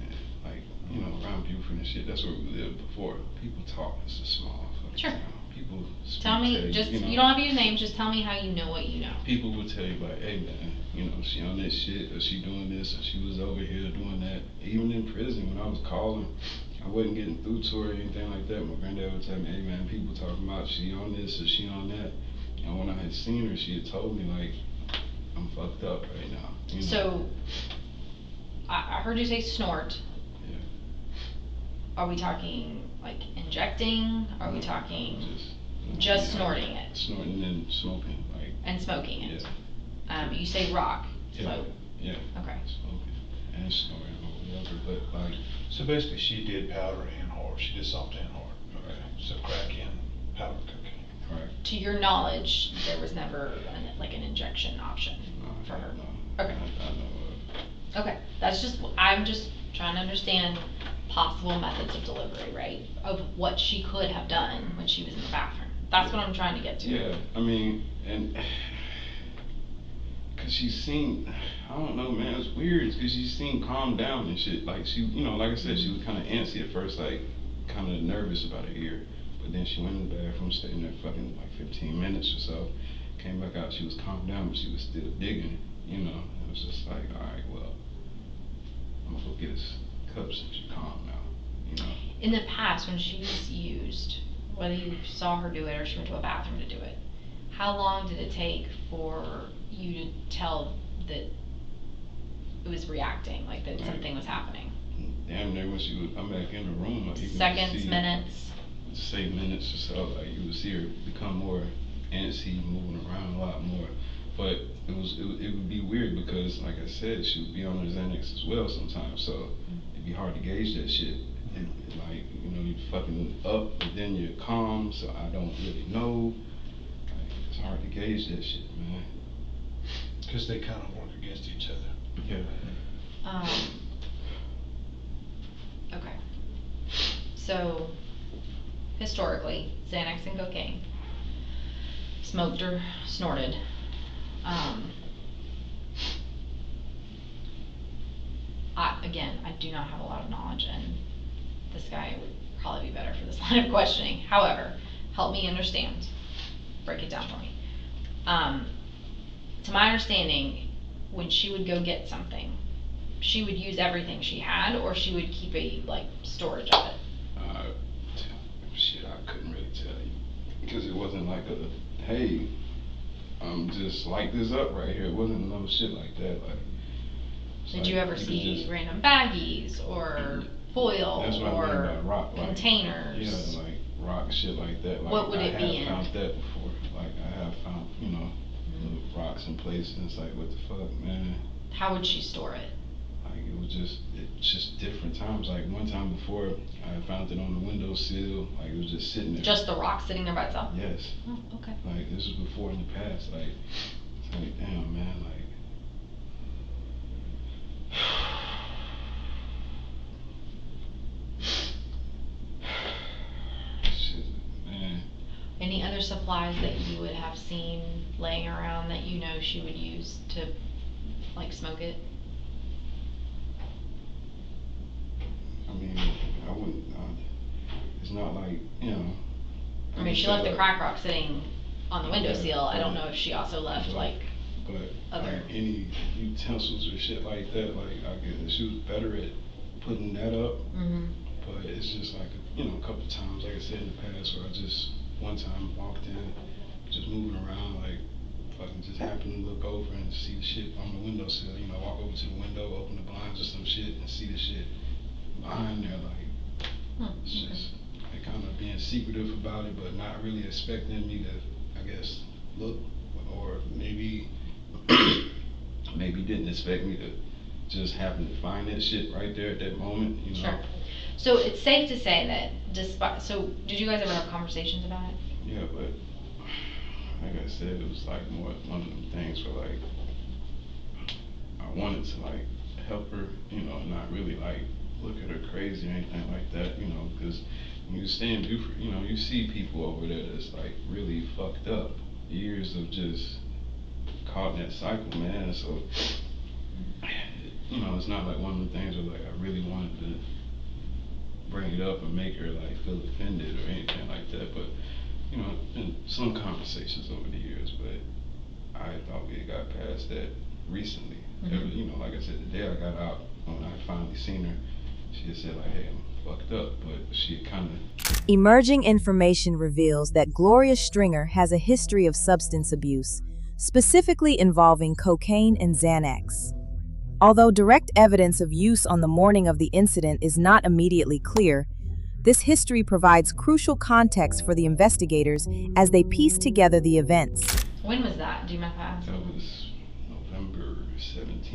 Around Buford and shit, that's where we lived before. People talk. It's a small fucking town. People speak. Tell me, you don't have to use names, just tell me how you know what you know. People will tell you, hey man, she on this shit, or she doing this, or she was over here doing that. Even in prison, when I was calling, I wasn't getting through to her or anything like that. My granddad would tell me, hey man, people talking about she on this or she on that. And when I had seen her, she had told me like, I'm fucked up right now. You know? So, I heard you say snort. Yeah. Are we talking like injecting? Are we talking just snorting it? Snorting and smoking, like. And smoking it. Yeah. You say rock. Yeah. Smoke. Yeah. Okay. Smoking and snorting or whatever, but like. So basically, she did powder and hard. She did soft and hard. Right. So crack and powder cocaine. Right. To your knowledge, there was never an injection option for her. No. Okay. I know. Okay. I'm just trying to understand possible methods of delivery, right? Of what she could have done when she was in the bathroom. That's what I'm trying to get to. Yeah, I mean, and cause she seemed, I don't know, man, it's weird, cause she seemed calmed down and shit. Like she, you know, like I said, she was kind of antsy at first, like kind of nervous about her ear. But then she went in the bathroom, stayed in there fucking like 15 minutes or so. Came back out, she was calmed down, but she was still digging, you know. It was just like, all right, well, I'm gonna go get his cups and she's calm now, you know. In the past, when she was used, whether you saw her do it or she went to a bathroom to do it, how long did it take for you to tell that it was reacting, like that something was happening? Damn near when she would come back in the room, like you could Seconds, see, minutes? Say minutes or so, like you would see her become more antsy, moving around a lot more. But it would be weird because, like I said, she would be on her Xanax as well sometimes, so it'd be hard to gauge that shit. Like, you know, you're fucking up, but then you're calm, so I don't really know. Like, it's hard to gauge that shit, man. Because they kind of work against each other. Yeah. Okay. So, historically, Xanax and cocaine, smoked or snorted. I do not have a lot of knowledge, and this guy would probably be better for this line of questioning. However, help me understand. Break it down for me. To my understanding, when she would go get something, she would use everything she had, or she would keep a storage of it. Shit, I couldn't really tell you because it wasn't like a hey, just light this up right here. It wasn't no shit like that. Like, did you ever see random baggies or foil that's what or I mean by rock, containers? Yeah, like rock shit like that. Like, what would it be in? I have found that before. Like I have found, you know, little rocks in places. And it's like, what the fuck, man? How would she store it? Like it's just different times. Like one time before, I found it on the windowsill. Like it was just sitting there. Just the rock sitting there by itself? Yes. Oh, okay. Like this was before in the past. Like it's like, damn, man. Like. Shit, man. Any other supplies that you would have seen laying around that you know she would use to smoke it? I mean, I wouldn't, it's not like, you know. I mean, she left the crack rock sitting on the windowsill. I don't know if she also left other. Like any utensils or shit like that, like I guess she was better at putting that up. Mm-hmm. But it's just like, you know, a couple times, like I said in the past, where I just, one time walked in, just moving around, like, fucking just happened to look over and see the shit on the windowsill, you know, walk over to the window, open the blinds or some shit, and see the shit behind there, like, it's just, like, kind of being secretive about it, but not really expecting me to, I guess, look, or maybe didn't expect me to just happen to find that shit right there at that moment, you know. Sure. So it's safe to say that did you guys ever have conversations about it? Yeah, but like I said, it was like more one of them things where like I wanted to like help her, you know, not really like look at her crazy or anything like that, you know, because when you stay in Beaufort, you know, you see people over there that's like really fucked up, years of just caught in that cycle, man. So, you know, it's not like one of the things where like I really wanted to bring it up and make her like feel offended or anything like that, but you know, in some conversations over the years, but I thought we had got past that recently. Mm-hmm. You know, like I said, the day I got out, when I finally seen her, she had said like, hey, I'm fucked up, but she had kind of. Emerging information reveals that Gloria Stringer has a history of substance abuse, specifically involving cocaine and Xanax. Although direct evidence of use on the morning of the incident is not immediately clear, this history provides crucial context for the investigators as they piece together the events. When was that? Do you mind if I ask? That was November 17th.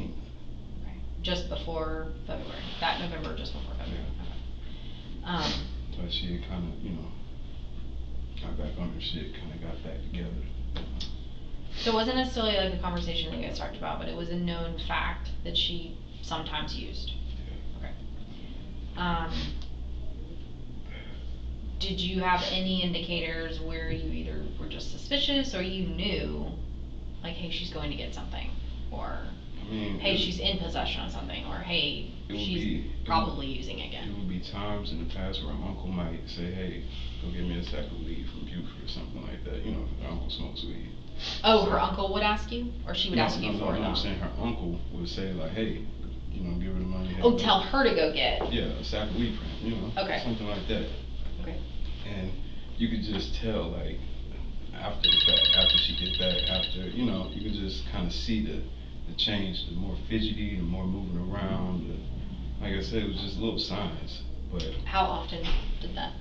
Okay. Just before February. That November, just before February. Yeah. Okay. But she had kind of, got back on her shit, kind of got back together. So it wasn't necessarily like a conversation that you guys talked about, but it was a known fact that she sometimes used. Yeah. Okay. Did you have any indicators where you either were just suspicious or you knew, like, hey, she's going to get something, or hey, she's in possession of something, or hey, she's probably using it again? It would be times in the past where my uncle might say, hey, go get me a sack of weed from Buford or something like that. If her uncle smokes weed. Oh, her uncle would ask you, or she would ask you for it? No, I'm saying her uncle would say like, hey, give her the money. Hey, oh, tell her to go get. Yeah, a sack of weed from him, Okay. Something like that. Okay. And you could just tell, like, after the fact, after she gets back, after, you could just kind of see the change, the more fidgety, the more moving around. Like I said, it was just little signs. But how often did that?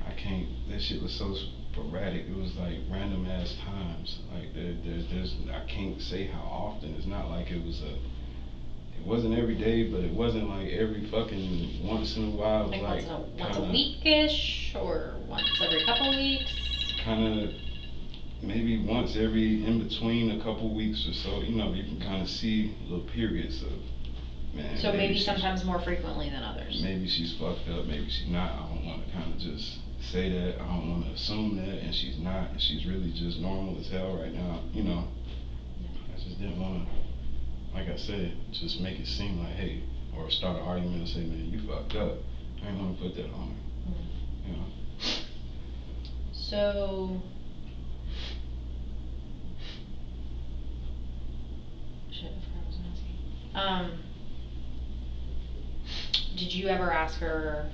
I can't. That shit was so sporadic. It was like random ass times. Like there's I can't say how often. It's not like it was It wasn't every day, but it wasn't like every fucking once in a while. It was once a weekish, or once every couple weeks. Kind of maybe once every in between a couple weeks or so. You can kind of see little periods of. Man, so maybe sometimes more frequently than others. Maybe she's fucked up, maybe she's not. I don't want to kind of just say that. I don't want to assume that, and she's not. And she's really just normal as hell right now. I just didn't want to, like I said, just make it seem like, hey, or start an argument and say, man, you fucked up. I didn't want to put that on her. Mm-hmm. So. Shit, I forgot what I was asking. Did you ever ask her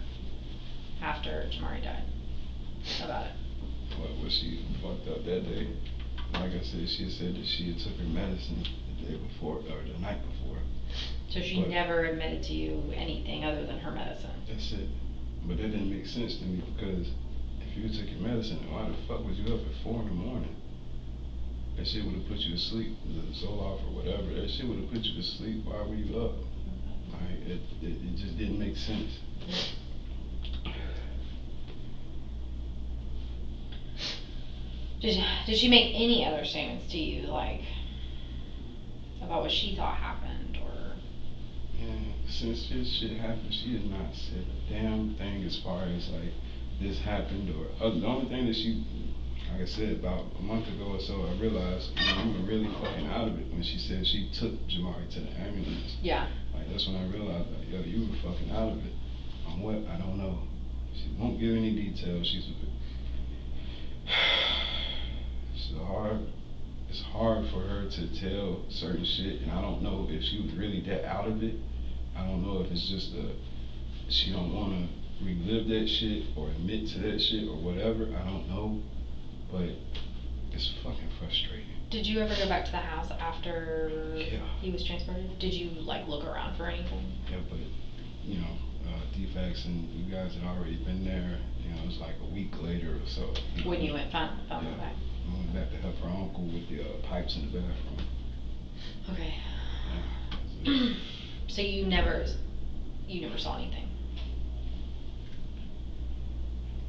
after Jamari died about it? What was she fucked up that day? Like I said, she said that she had took her medicine the day before, or the night before. So she never admitted to you anything other than her medicine? That's it. But that didn't make sense to me, because if you took your medicine, why the fuck was you up at 4 in the morning? That shit would have put you to sleep, the Zoloft or whatever. That shit would have put you to sleep. Why were you up? Like, it just didn't make sense. Did she make any other statements to you, like, about what she thought happened, or? Yeah, since this shit happened, she has not said a damn thing as far as, like, this happened, or the only thing that she, like I said, about a month ago or so, I realized, you were really fucking out of it when she said she took Jamari to the ambulance. Yeah. Like, that's when I realized, like, yo, you were fucking out of it. On what? I don't know. She won't give any details. It's hard for her to tell certain shit, and I don't know if she was really that out of it. I don't know if it's just she don't want to relive that shit or admit to that shit or whatever. I don't know, but it's fucking frustrating. Did you ever go back to the house after he was transported? Did you, like, look around for anything? Yeah, but DFAX and you guys had already been there. It was like a week later or so. When you found her back? I went back to help her uncle with the pipes in the bathroom. Okay. Yeah, so you never saw anything?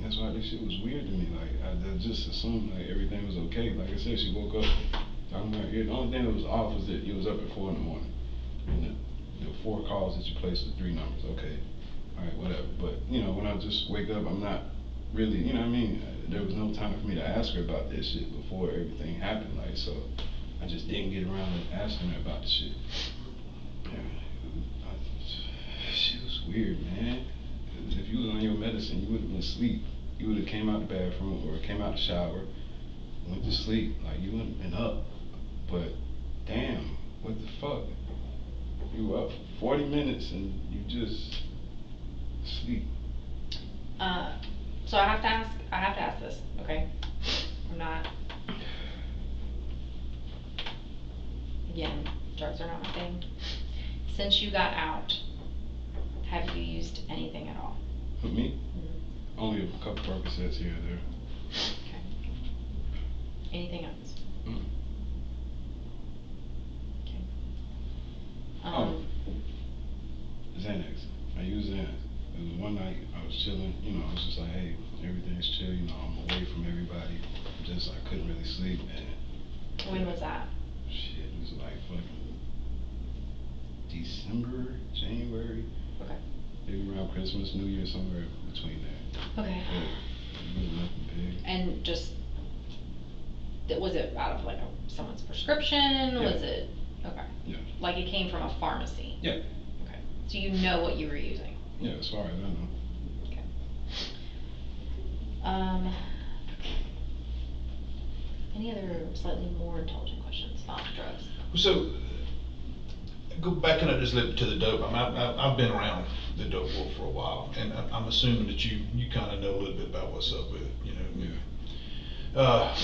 That's why this shit was weird to me. Like, I just assumed like everything was okay. Like I said, she woke up talking about the only thing that was off was that you was up at 4 in the morning. And the 4 calls that you placed with 3 numbers. Okay, all right, whatever. But when I just wake up, I'm not really, what I mean? There was no time for me to ask her about this shit before everything happened. Like, so I just didn't get around to asking her about the shit. She was weird, man. If you was on your medicine, you would have been asleep. You would have came out the bathroom or came out the shower, went to sleep. Like, you wouldn't have been up. But damn, what the fuck? You up 40 minutes and you just sleep. So I have to ask this, okay? I'm not, again, drugs are not my thing. Since you got out, have you used anything at all? For me? Only a couple Percocets here or there. Okay. Anything else? Mm. Okay. Xanax. I use Xanax. It was one night I was chilling, you know, I was just like, hey, everything's chill, you know, I'm away from everybody. Just I couldn't really sleep, and When was that? shit, it was like fucking December, January. Okay. Maybe around Christmas, New Year, somewhere between there. Okay. Yeah, it was nothing big. And just, was it out of like someone's prescription? Yeah. Was it, okay. Yeah. Like it came from a pharmacy? Yeah. Okay. So you know what you were using? Yeah, as far as I know. Okay. Any other slightly more intelligent questions about drugs? So, go backing up just a little bit to the dope. I've been around the dope world for a while, and I'm assuming that you kind of know a little bit about what's up with it, you know. Yeah.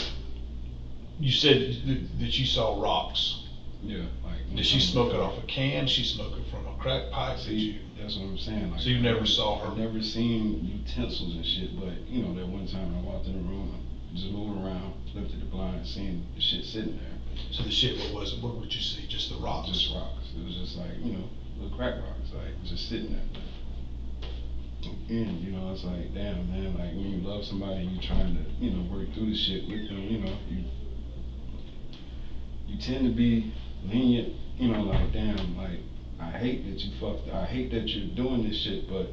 You said that you saw rocks. Yeah, like. Did she smoke it off a can? She smoke it from a crack pipe? See, that's what I'm saying. Like, So you never saw her? I've never seen utensils and shit, but you know that one time I walked in the room, just moving around, lifted the blind, seen the shit sitting there. So the shit, what was it? What would you see? Just the rocks? Just rocks. It was just like, you know, little crack rocks, like just sitting there. Again, you know, it's like, damn, man, like when you love somebody and you're trying to, you know, work through the shit with them, you know, you tend to be lenient, you know, like, damn, like, I hate that you're doing this shit, but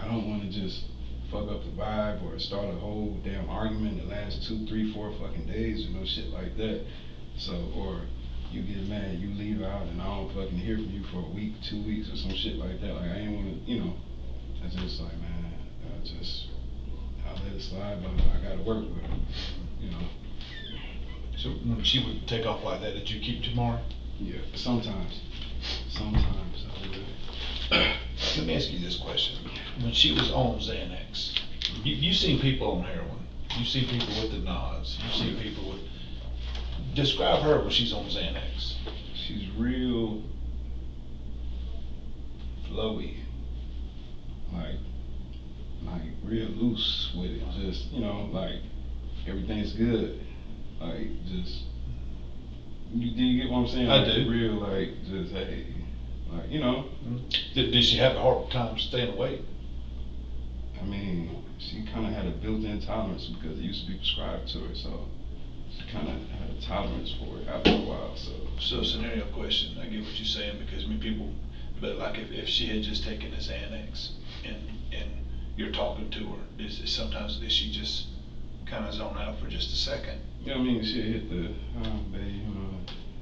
I don't want to just fuck up the vibe or start a whole damn argument that lasts 2, 3, 4 fucking days, you know, shit like that. So, or you get mad, you leave out, and I don't fucking hear from you for a week, 2 weeks, or some shit like that. Like, I ain't want to, you know, I just like, man, I let it slide, but I gotta work with her, you know. So when she would take off like that, did you keep Jamari? Yeah, sometimes I would. Let me ask you this question. When she was on Xanax, you've seen people on heroin. You've seen people with the nods. You've seen people with... Describe her when she's on Xanax. She's real flowy, like real loose with it. Just, you know, like everything's good. Like just, do you get what I'm saying? I Like, do. Real, like just, hey, like, you know. Did she have a hard time staying awake? I mean, she kind of had a built-in tolerance because it used to be prescribed to her, so she kind of had a tolerance for it after a while. So scenario question, I get what you're saying, because I mean people, but like if she had just taken the Xanax and you're talking to her, is sometimes does she just kind of zone out for just a second? Yeah, I mean, she hit the, baby, you know.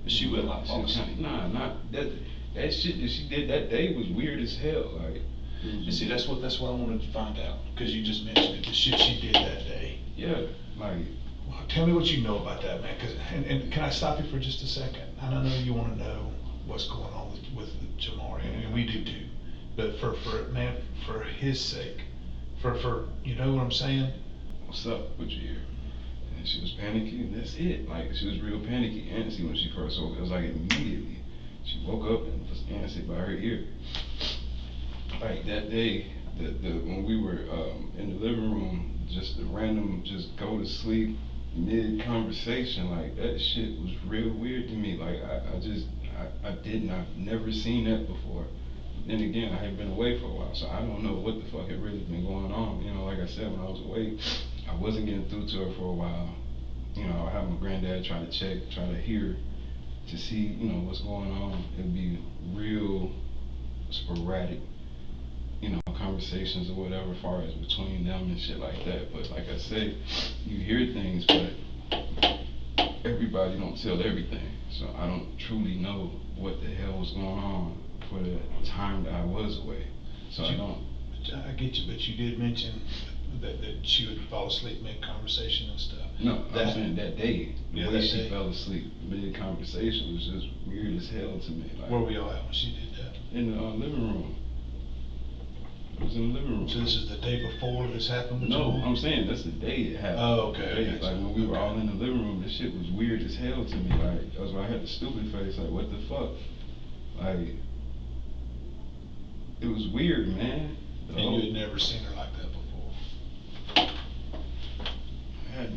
She would like fall She asleep. kinda, nah, not that. That shit that she did that day was weird as hell. Like, And see, that's what I wanted to find out, because you just mentioned it, the shit she did that day. yeah, like. Well, tell me what you know about that, man. And can I stop you for just a second? And I know you want to know what's going on with Jamari, and we do too. But for his sake, for you know what I'm saying? What's up with you here? And she was panicky, and that's it. Like, she was real panicky, antsy when she first woke up. It was like immediately. She woke up and was antsy by her ear. Like that day, when we were in the living room, just the random, just go to sleep mid-conversation, like that shit was real weird to me. Like, I've never seen that before. Then again, I had been away for a while, so I don't know what the fuck had really been going on. You know, like I said, when I was away, I wasn't getting through to her for a while. You know, I had my granddad try to check, try to hear, to see, you know, what's going on. It'd be real sporadic, you know, conversations or whatever, as far as between them and shit like that. But like I said, you hear things, but everybody don't tell everything. So I don't truly know what the hell was going on for the time that I was away. So I don't. I get you, but you did mention that she would fall asleep mid-conversation and stuff. No, I'm saying that day, the Yeah, way that she day. fell asleep mid-conversation was just weird as hell to me. Like, Where were y'all at when she did that? in the living room. It was in the living room. So this is the day before this happened with No, Jamari? I'm saying that's the day it happened. Oh, okay, The day, I got like you. when we were Okay. all in the living room, this shit was weird as hell to me. Like that's why I had the stupid face. Like what the fuck? Like it was weird, man. And you had never seen her like that before? I had,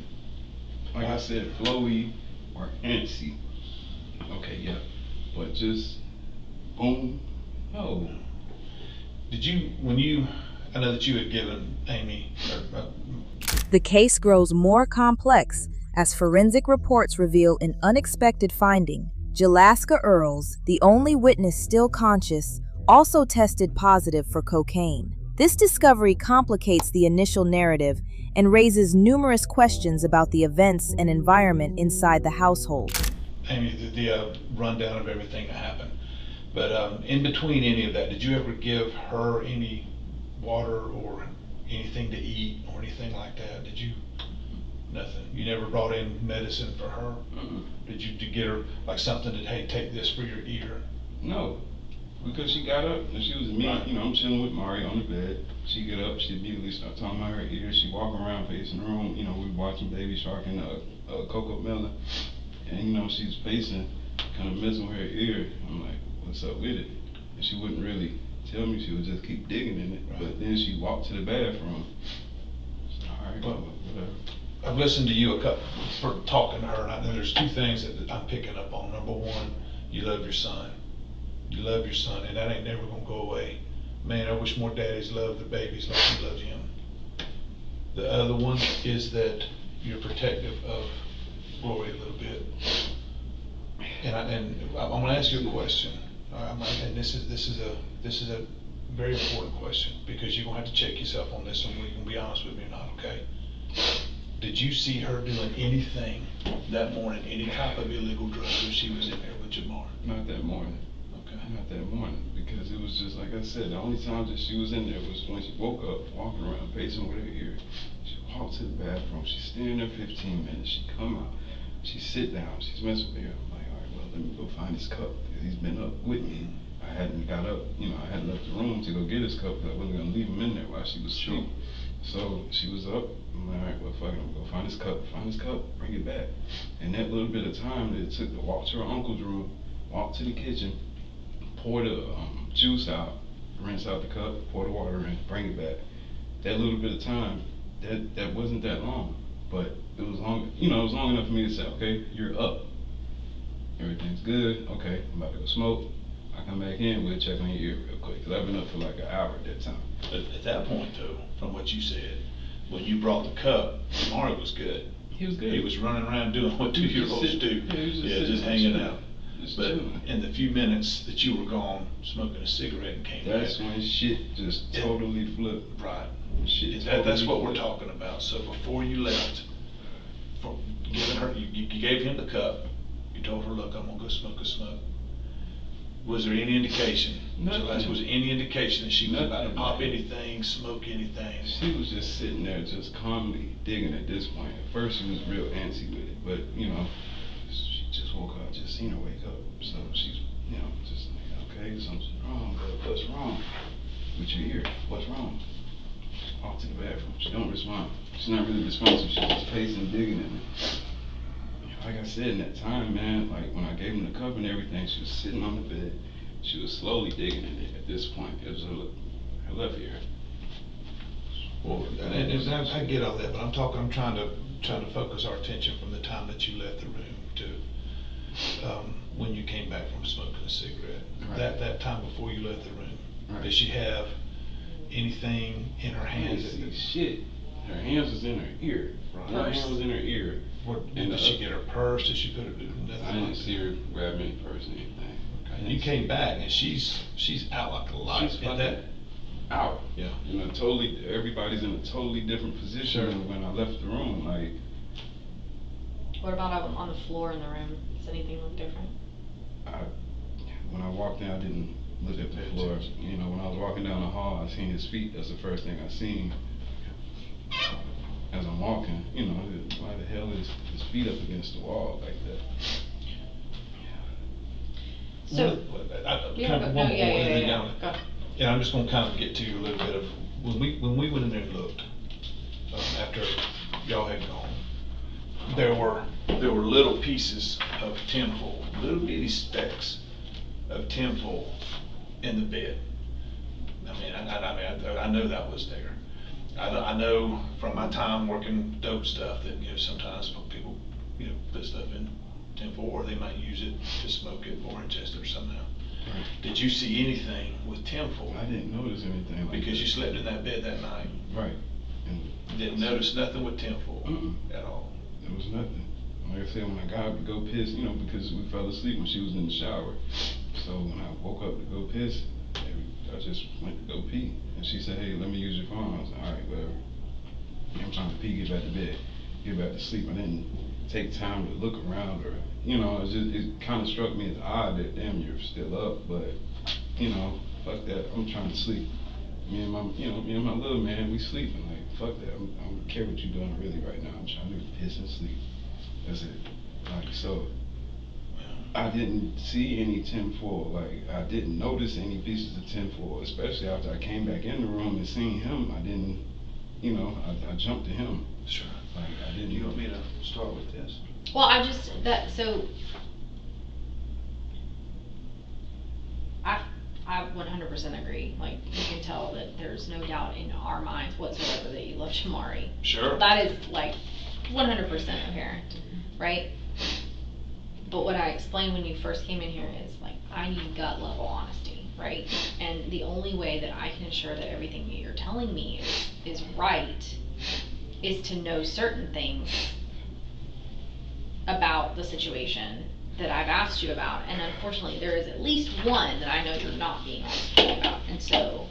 like I said, flowy or antsy. Okay, yeah, but just boom, no. Did you, I know that you had given Amy, The case grows more complex as forensic reports reveal an unexpected finding. Jalaska Earls, the only witness still conscious, also tested positive for cocaine. This discovery complicates the initial narrative and raises numerous questions about the events and environment inside the household. Amy, the rundown of everything that happened. But in between any of that, did you ever give her any water or anything to eat or anything like that? Did you? Nothing. You never brought in medicine for her? Did you get her like something that, hey, take this for your ear? No, because she got up and she was me. Right. You know, I'm chilling with Mari on the bed. She get up, she immediately start talking about her ear. She walk around facing the room. You know, we watching Baby Shark and Coco Melon, and you know she's facing, kind of messing with her ear. I'm like, what's up with it? And she wouldn't really tell me. She would just keep digging in it. Right. But then she walked to the bathroom. So, all right, Well, whatever. I've listened to you for talking to her, and there's two things that I'm picking up on. Number one, you love your son. You love your son, and that ain't never gonna go away. Man, I wish more daddies loved their babies like you love him. The other one is that you're protective of Gloria a little bit. And I'm gonna ask you a question. And this is a very important question because you're gonna have to check yourself on this one. We can be honest with me or not, okay? Did you see her doing anything that morning, any type of illegal drugs when she was in there with Jamari? Not that morning. Okay. Not that morning, because it was just like I said, the only time that she was in there was when she woke up, walking around, pacing with her ear. She walked to the bathroom, she's staying there 15 minutes, she come out, she sit down, she's messing with me. I'm like, all right, well, let me go find his cup, because he's been up with me. I hadn't got up, you know, I hadn't left the room to go get his cup, because I wasn't gonna leave him in there while she was asleep. So she was up, I'm like, all right, well, fuck it, I'm gonna go find his cup, bring it back. And that little bit of time that it took to walk to her uncle's room, walk to the kitchen, pour the juice out, rinse out the cup, pour the water in, bring it back. That little bit of time, that wasn't that long, but it was long, you know, it was long enough for me to say, okay, you're up. Everything's good, okay, I'm about to go smoke. I come back in, we'll check on your ear real quick, because I've been up for like an hour at that time. At that point, though, from what you said, when you brought the cup, Jamari was good. He was good. He was running around doing what 2-year-olds do. Yeah, he was just just sitting hanging chilling. out. Just But chilling. in the few minutes that you were gone, smoking a cigarette and came back. That's when shit just totally flipped. Right. Shit That's totally what we're flipped. talking about. So before you left, for giving her, you gave him the cup. You told her, look, I'm gonna go smoke a smoke. Was there any indication? Nothing. Was there any indication that she was about to Nothing. pop anything, smoke anything? She was just sitting there, just calmly digging at this point. At first, she was real antsy with it, but you know, she just woke up, just seen her wake up. So she's, you know, just like, okay, something's wrong, but what's wrong with your ear? What's wrong? Walk to the bathroom. She don't respond. She's not really responsive. She's just pacing, digging at me. Like I said, in that time, man, like when I gave him the cup and everything, she was sitting on the bed. She was slowly digging in it at this point. It was her left ear. Well, and I get all that, but I'm trying to focus our attention from the time that you left the room to when you came back from smoking a cigarette. Right. That time before you left the room. Right. Did she have anything in her hands? I didn't see shit. Her hands was in her ear. Right. Her hand was in her ear. Did she get her purse? Did she put it? Nothing. I didn't see her grab any purse or anything. And you came back and she's out like a light. She's And that, fucking out. yeah. You know, totally. Everybody's in a totally different position Sure. than when I left the room. Like, What about on the floor in the room? Does anything look different? when I walked in, I didn't look at the floor. You know, when I was walking down the hall, I seen his feet. That's the first thing I seen. walking, you know, why the hell is his feet up against the wall like that? So, Go. Yeah, I'm just gonna kind of get to you a little bit of, when we went in there and looked, after y'all had gone, there were little pieces of tinfoil, little bitty specks of tinfoil in the bed. I mean, I know that was there. I know from my time working dope stuff that, you know, sometimes people, you know, put stuff in tinfoil, or they might use it to smoke it or ingest it or somehow. Right. Did you see anything with tinfoil? I didn't notice anything like Because that. you slept in that bed that night. Right. Didn't notice nothing with tinfoil Mm-mm. at all. There was nothing. Like I said, when I got up to go piss, you know, because we fell asleep when she was in the shower. So when I woke up to go piss, I just went to go pee. And she said, hey, let me use your phone. I was like, all right, whatever. I'm trying to pee, get back to bed, get back to sleep. I didn't take time to look around, or, you know, it kind of struck me as odd that, damn, you're still up, but, you know, fuck that, I'm trying to sleep. Me and my little man, we sleeping, like, fuck that, I don't care what you're doing really right now, I'm trying to piss and sleep. That's it. Like, so, I didn't see any tinfoil, like, I didn't notice any pieces of tinfoil, especially after I came back in the room and seen him. I didn't, you know, I jumped to him. Sure. Like, I didn't. Do you want me to start with this? Well, I 100% agree. Like, you can tell that there's no doubt in our minds whatsoever that you love Jamari. Sure. That is like 100% apparent, right? But what I explained when you first came in here is, like, I need gut level honesty, right? And the only way that I can ensure that everything that you're telling me is right is to know certain things about the situation that I've asked you about, and unfortunately there is at least one that I know you're not being honest with me about. And so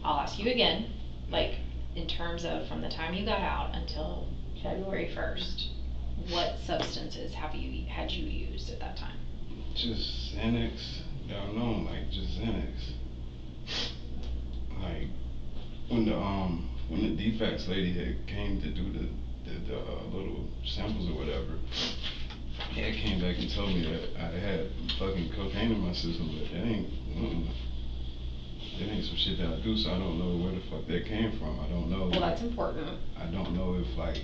I'll ask you again, like, in terms of from the time you got out until February 1st, what substances had you used at that time? Just Xanax, y'all know, like, just Xanax. Like, when the defects lady had came to do the little samples or whatever, yeah, came back and told me that I had fucking cocaine in my system, but that ain't some shit that I do, so I don't know where the fuck that came from. I don't know. Well, that's important. I don't know if, like.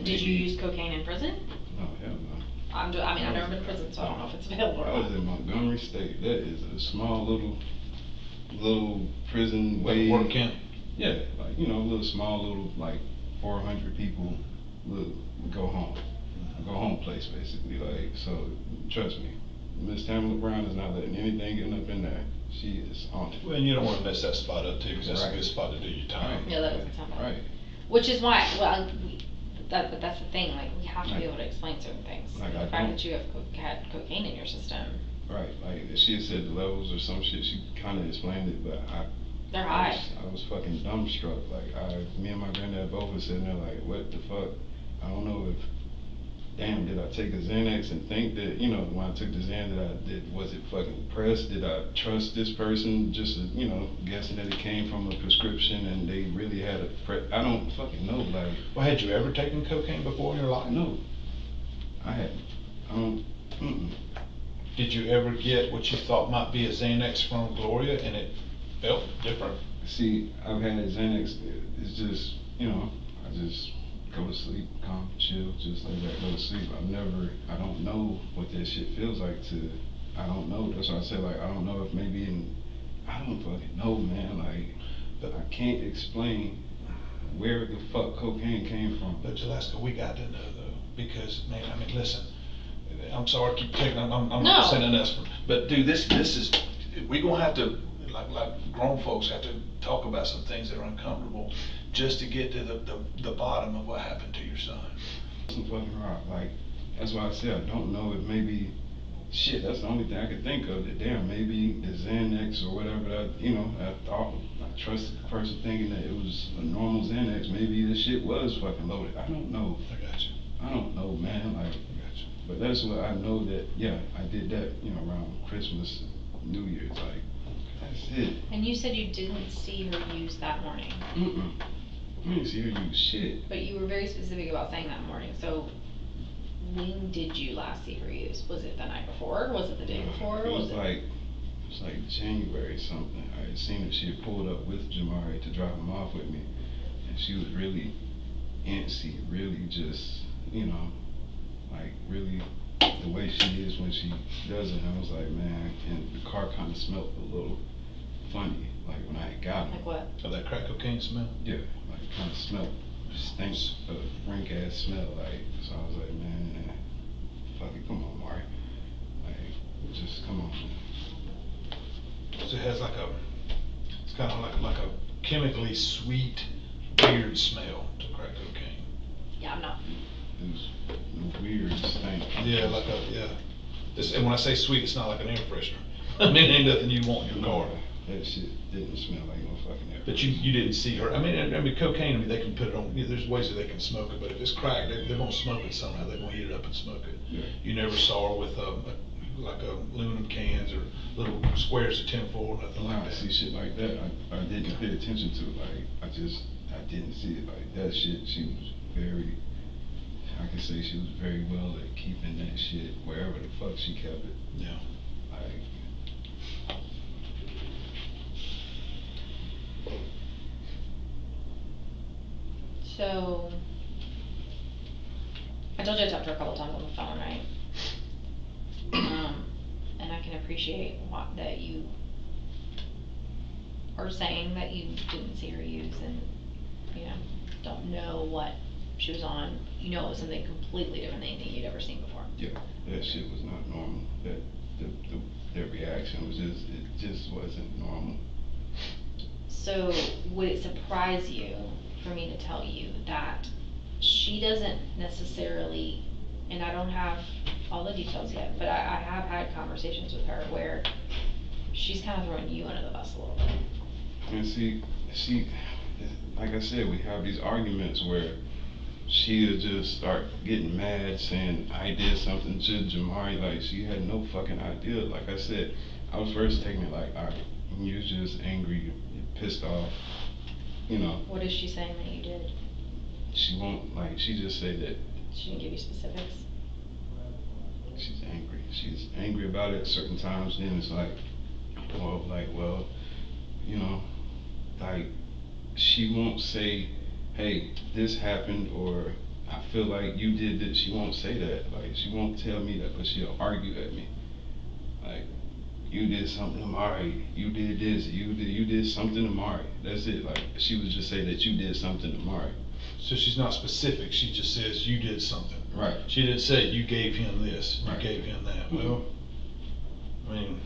Did you use cocaine in prison? No, hell no. I've never been to prison, so I don't know if it's available or I not. was in Montgomery State. That is a small little prison Like way. Work County? Yeah, like, you know, little like 400 people go home place basically. Like, so trust me, Miss Tamala Brown is not letting anything get up in there. She is on it. Well, and you don't want to mess that spot up too, because that's Right. a good spot to do your time. Yeah, that doesn't sound right. Right. Which is why, but that's the thing, like, we have to be able to explain certain things. Like, The I fact don't- that you have had cocaine in your system, Right. Like, she had said the levels or some shit. She kind of explained it, but they're high. I was fucking dumbstruck. Like, me and my granddad both were sitting there like, what the fuck? I don't know if, damn, did I take a Xanax and think that, you know, when I took the Xanax, was it fucking pressed? Did I trust this person just, you know, guessing that it came from a prescription and they really had I don't fucking know, like. Well, had you ever taken cocaine before in your life? No, I hadn't. Did you ever get what you thought might be a Xanax from Gloria and it felt different? See, I've had Xanax, it's just, you know, I just go to sleep, calm, chill, just lay back, go to sleep. I don't know what that shit feels like I don't know. That's why I said, like, I don't know if maybe I don't fucking know, man. Like, I can't explain where the fuck cocaine came from. But Jalaska, we got to know though, because, man, I mean, listen, I'm sorry, I keep taking, I'm not sending us, but dude, this is, we gonna have to, like grown folks have to talk about some things that are uncomfortable just to get to the bottom of what happened to your son. Some fucking rock, like, that's why I said I don't know if maybe, shit, that's the only thing I could think of, that damn, maybe the Xanax or whatever that, you know, I trusted the person thinking that it was a normal Xanax, maybe this shit was fucking loaded. I don't know. I got you. I don't know, man, like, but that's what I know that, yeah, I did that, you know, around Christmas, New Year's, like, that's it. And you said you didn't see her use that morning. I didn't see her use shit. But you were very specific about saying that morning, so when did you last see her use? Was it the night before? Was it the day before? It was like January something. I had seen that she had pulled up with Jamari to drop him off with me, and she was really antsy, really just, you know, like really the way she is when she does it. And I was like, man, and the car kind of smelled a little funny, like when I had got him. Like what? Oh, that crack cocaine smell? Yeah, like kind of smelled, stinks of rank ass smell, like, so I was like, man, fuck it, come on, Mari. Like, just come on, man. So it has like it's kind of like a chemically sweet, weird smell to crack cocaine. Yeah, I'm not. It was weird, stank. Yeah, and when I say sweet, it's not like an air freshener. I mean, it ain't nothing you want in your car. That shit didn't smell like no fucking air. But you didn't see her. I mean, cocaine. I mean, they can put it on. There's ways that they can smoke it. But if it's crack, they're gonna smoke it somehow. They're gonna heat it up and smoke it. Yeah. You never saw her with like aluminum cans or little squares of tinfoil, nothing like I that. see shit like that. I didn't pay attention to. Like, I didn't see it like that shit. She was very. I can say she was very well at keeping that shit wherever the fuck she kept it. Yeah. Like. So, I told you I talked to her a couple times on the phone, right? And I can appreciate that you are saying that you didn't see her use and, you know, don't know what she was on. You know it was something completely different than anything you'd ever seen before. Yeah, that shit was not normal. Their reaction was it just wasn't normal. So, would it surprise you for me to tell you that she doesn't necessarily, and I don't have all the details yet, but I have had conversations with her where she's kind of throwing you under the bus a little bit. And see, like I said, we have these arguments where she'll just start getting mad saying, I did something to Jamari, like she had no fucking idea. Like I said, I was first taking it like, alright, you're just angry, you're pissed off, you know. What is she saying that you did? She won't, like, she just said that. She didn't give you specifics? She's angry. She's angry about it at certain times, then it's like, well, you know, like, she won't say, hey, this happened, or I feel like you did this. She won't say that. Like, she won't tell me that, but she'll argue at me. Like, you did something to Mari, you did this, you did something to Mari. That's it. Like, she would just say that you did something to Mari. So she's not specific, she just says you did something. Right. She didn't say you gave him this, Right. you gave him that. Mm-hmm. Well, I mean.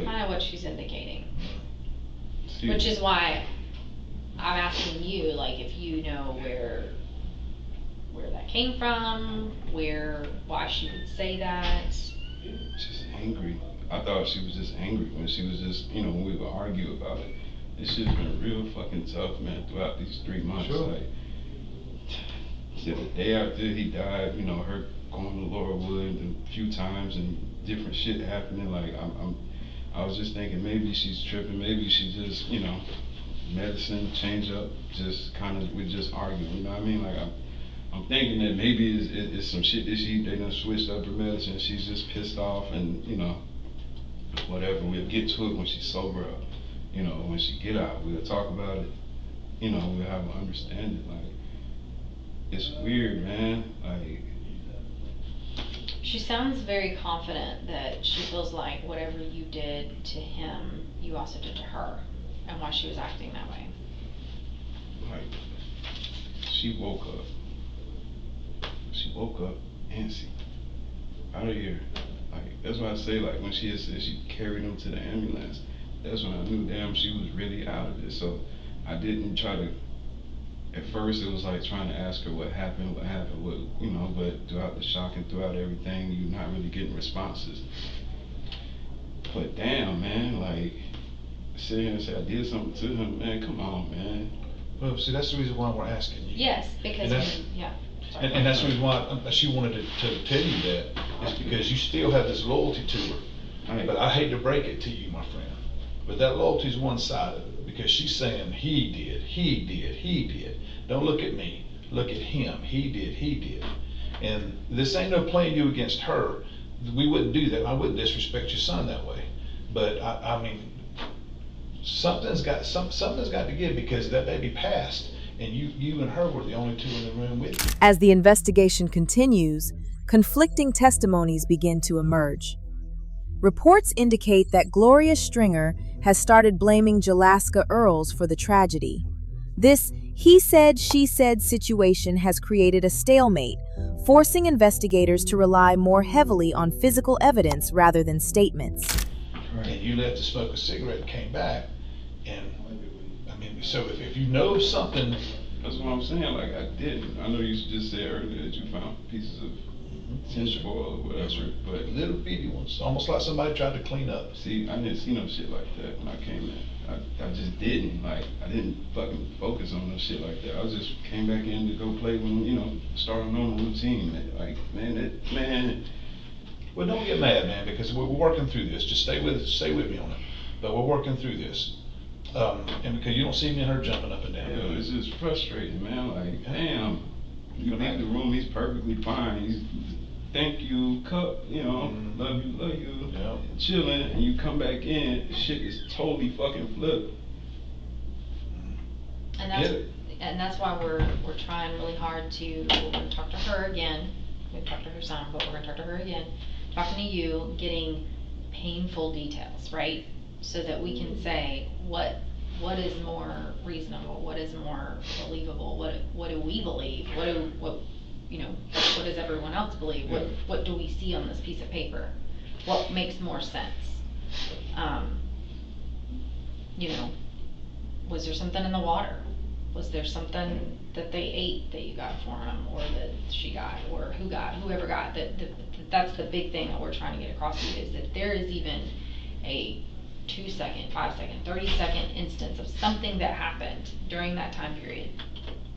Kind of what she's indicating. See, Which is why I'm asking you, like, if you know where that came from, why she would say that. just angry. I thought she was just angry when she was just, you know, when we would argue about it. This shit's been real fucking tough, man, throughout these 3 months. Sure. Like, the day after he died, you know, her going to Laurelwood a few times and different shit happening. Like, I was just thinking maybe she's tripping, maybe she just, you know, medicine change up, just kind of, we just argue, you know what I mean? Like, I'm thinking that maybe it's some shit that they done switched up her medicine, she's just pissed off and, you know, whatever, we'll get to it when she's sober up. You know, when she get out, we'll talk about it, you know, we'll have an understanding. Like, it's weird, man, like. She sounds very confident that she feels like whatever you did to him, you also did to her, and why she was acting that way. Like, she woke up antsy, out of here. Like, that's why I say, like, when she had said she carried him to the ambulance, that's when I knew, damn, she was really out of it. So I didn't try to, at first it was like trying to ask her what happened, what, you know, but throughout the shock and throughout everything, you're not really getting responses. But damn, man, like, sit here and say I did something to him, man, come on, man. Well, see, that's the reason why we're asking you. Yes, because And that's the reason why she wanted to tell you that, is because you still have this loyalty to her. Right. But I hate to break it to you, my friend, but that loyalty is one-sided. because she's saying he did. Don't look at me, look at him. He did. And this ain't no playing you against her. We wouldn't do that. I wouldn't disrespect your son that way. But I mean, something's got to give, because that baby passed, and you and her were the only two in the room with you. As the investigation continues, conflicting testimonies begin to emerge. Reports indicate that Gloria Stringer has started blaming Jalaska Earls for the tragedy. This he said, she said situation has created a stalemate, forcing investigators to rely more heavily on physical evidence rather than statements. And you left to smoke a cigarette and came back, and I mean, so if you know something. That's what I'm saying, like I didn't. I know you just said earlier that you found pieces of tinfoil or whatever, but Little bitty ones, almost like somebody tried to clean up. see, I didn't see no shit like that when I came in. I just didn't, like, I didn't fucking focus on no shit like that. I just came back in to go play when, you know, start a normal routine, man. Like, man. Well, don't get mad, man, because we're working through this. Just stay with me on it. But we're working through this. And because you don't see me and her jumping up and down. Yeah, it's just frustrating, man. Like, damn, you leave the room, he's perfectly fine. He's, thank you, cup, you know, love you, Yeah. chilling, and you come back in, shit is totally fucking flipped. And that's why we're trying really hard to, we're gonna talk to her again. We've talked to her son, but we're gonna talk to her again. Talking to you, getting painful details, right? So that we can say what is more reasonable, what is more believable, what do we believe, what does everyone else believe? What do we see on this piece of paper? What makes more sense? Was there something in the water? Was there something that they ate that you got for them, or that she got, or whoever got? That's the big thing that we're trying to get across to you, is that there is even a 2-second, 5-second, 30-second instance of something that happened during that time period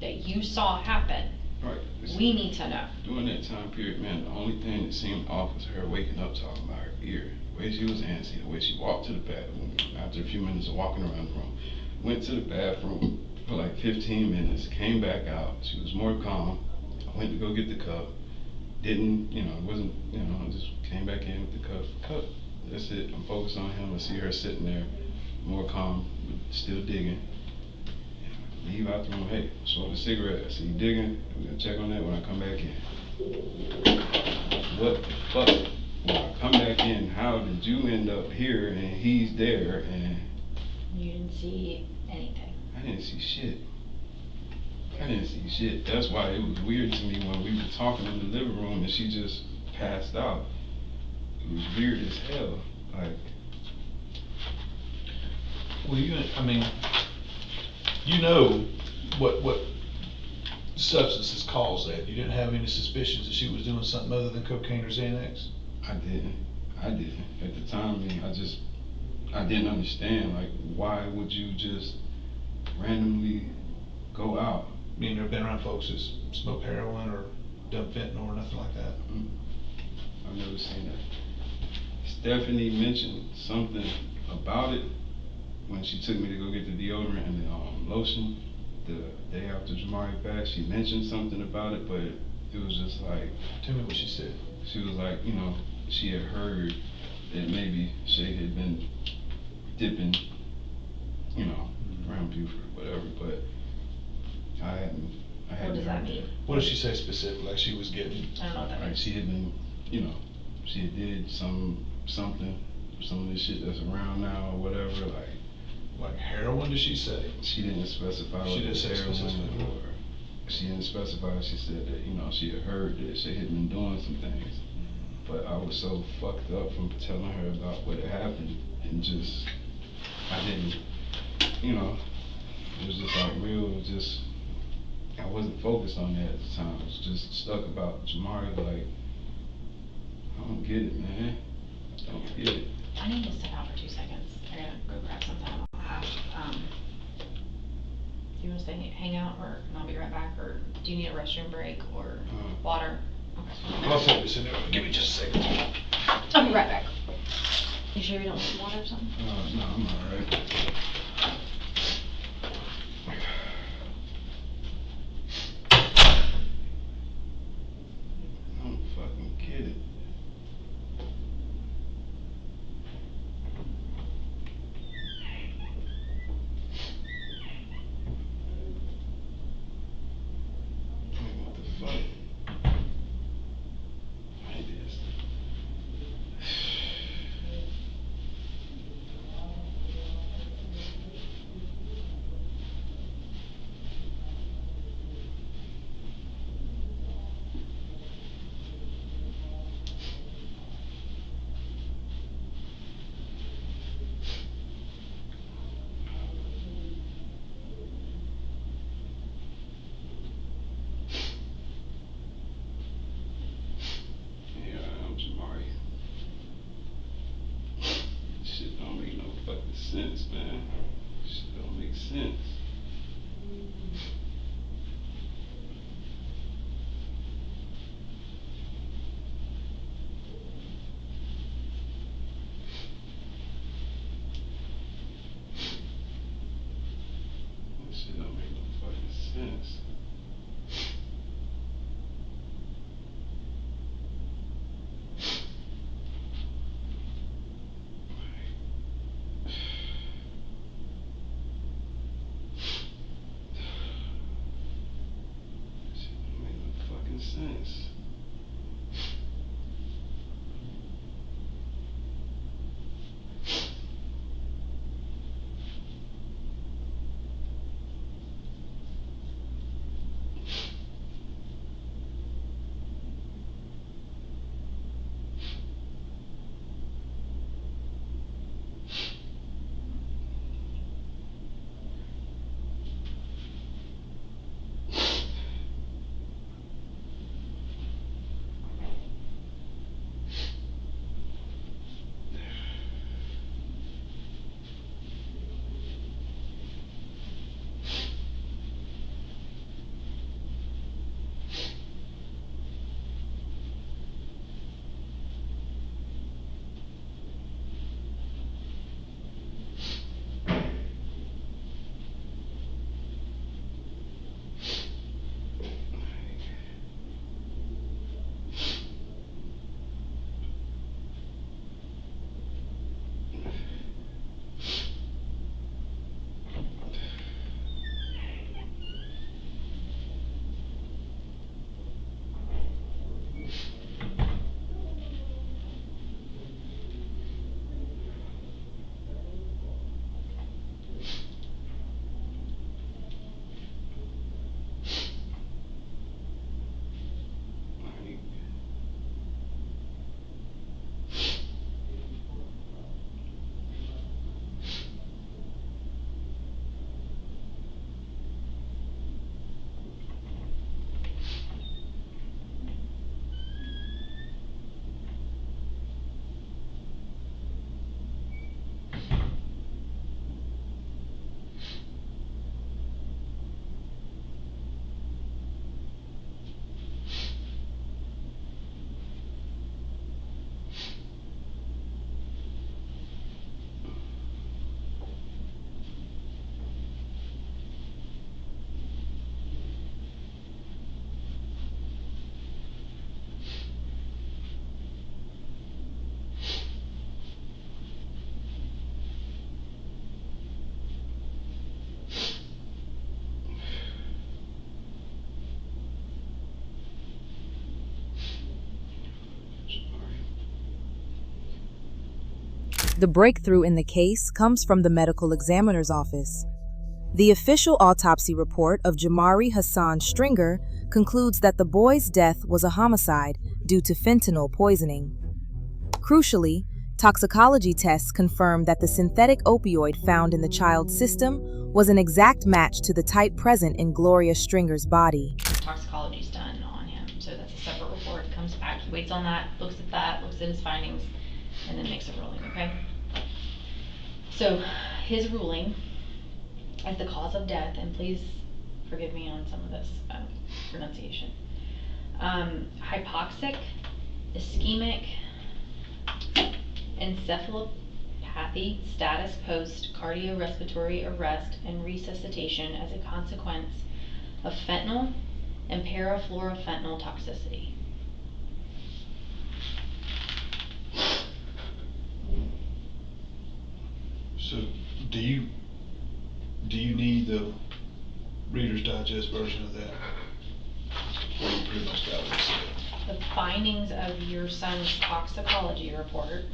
that you saw happen. Right. We need to know. During that time period, man, the only thing that seemed off was her waking up talking about her ear. The way she was antsy, the way she walked to the bathroom. After a few minutes of walking around the room, went to the bathroom for like 15 minutes, came back out. She was more calm. I went to go get the cup. Didn't, wasn't, just came back in with the cup. That's it. I'm focused on him. I see her sitting there, more calm, but still digging. Leave out the room. Hey, smoke a cigarette. I see you digging. I'm gonna check on that when I come back in. What the fuck? When I come back in, how did you end up here and he's there and You didn't see anything. I didn't see shit. That's why it was weird to me when we were talking in the living room and she just passed out. It was weird as hell. Like, Well, you know what substances cause that. You didn't have any suspicions that she was doing something other than cocaine or Xanax? I didn't. At the time, I didn't understand, like, why would you just randomly go out? You never been around folks that smoke heroin or done fentanyl or nothing like that? I've never seen that. Stephanie mentioned something about it when she took me to go get the deodorant and the lotion the day after Jamari passed. She mentioned something about it, but it was just like... Tell me what she said. She was like, she had heard that maybe Shay had been dipping, around Buford, whatever, but I hadn't What does that mean? What did she say specifically? Like she was getting... I don't know what that like means. she had been, she had did something, some of this shit that's around now or whatever, Like heroin, did she say? she didn't specify She what didn't the say heroin specifically. or she didn't specify. She said that, she had heard that she had been doing some things. But I was so fucked up from telling her about what had happened and just, I didn't, it was just like real, just, I wasn't focused on that at the time. I was just stuck about Jamari, like, I don't get it, man. I don't get it. I need to step out for 2 seconds. I gotta go grab something. Do you want to stay hang out, or I'll be right back, or do you need a restroom break or water? Okay. I'll take this in there. Give me just a second. I'll be right back. You sure you don't want water or something? No, I'm alright. sense, man. Shit don't make sense. This shit don't make no fucking sense. Shit don't make no fucking sense. The breakthrough in the case comes from the medical examiner's office. The official autopsy report of Jamari Hassan Stringer concludes that the boy's death was a homicide due to fentanyl poisoning. Crucially, toxicology tests confirmed that the synthetic opioid found in the child's system was an exact match to the type present in Gloria Stringer's body. Toxicology's done on him, so that's a separate report. Comes back, he waits on that, looks at his findings, and then makes a ruling, okay? So, his ruling as the cause of death, and please forgive me on some of this pronunciation, hypoxic, ischemic, encephalopathy status post cardiorespiratory arrest and resuscitation as a consequence of fentanyl and parafluorofentanyl toxicity. So, do you need the Reader's Digest version of that? Or you pretty much got what it said? The findings of your son's toxicology report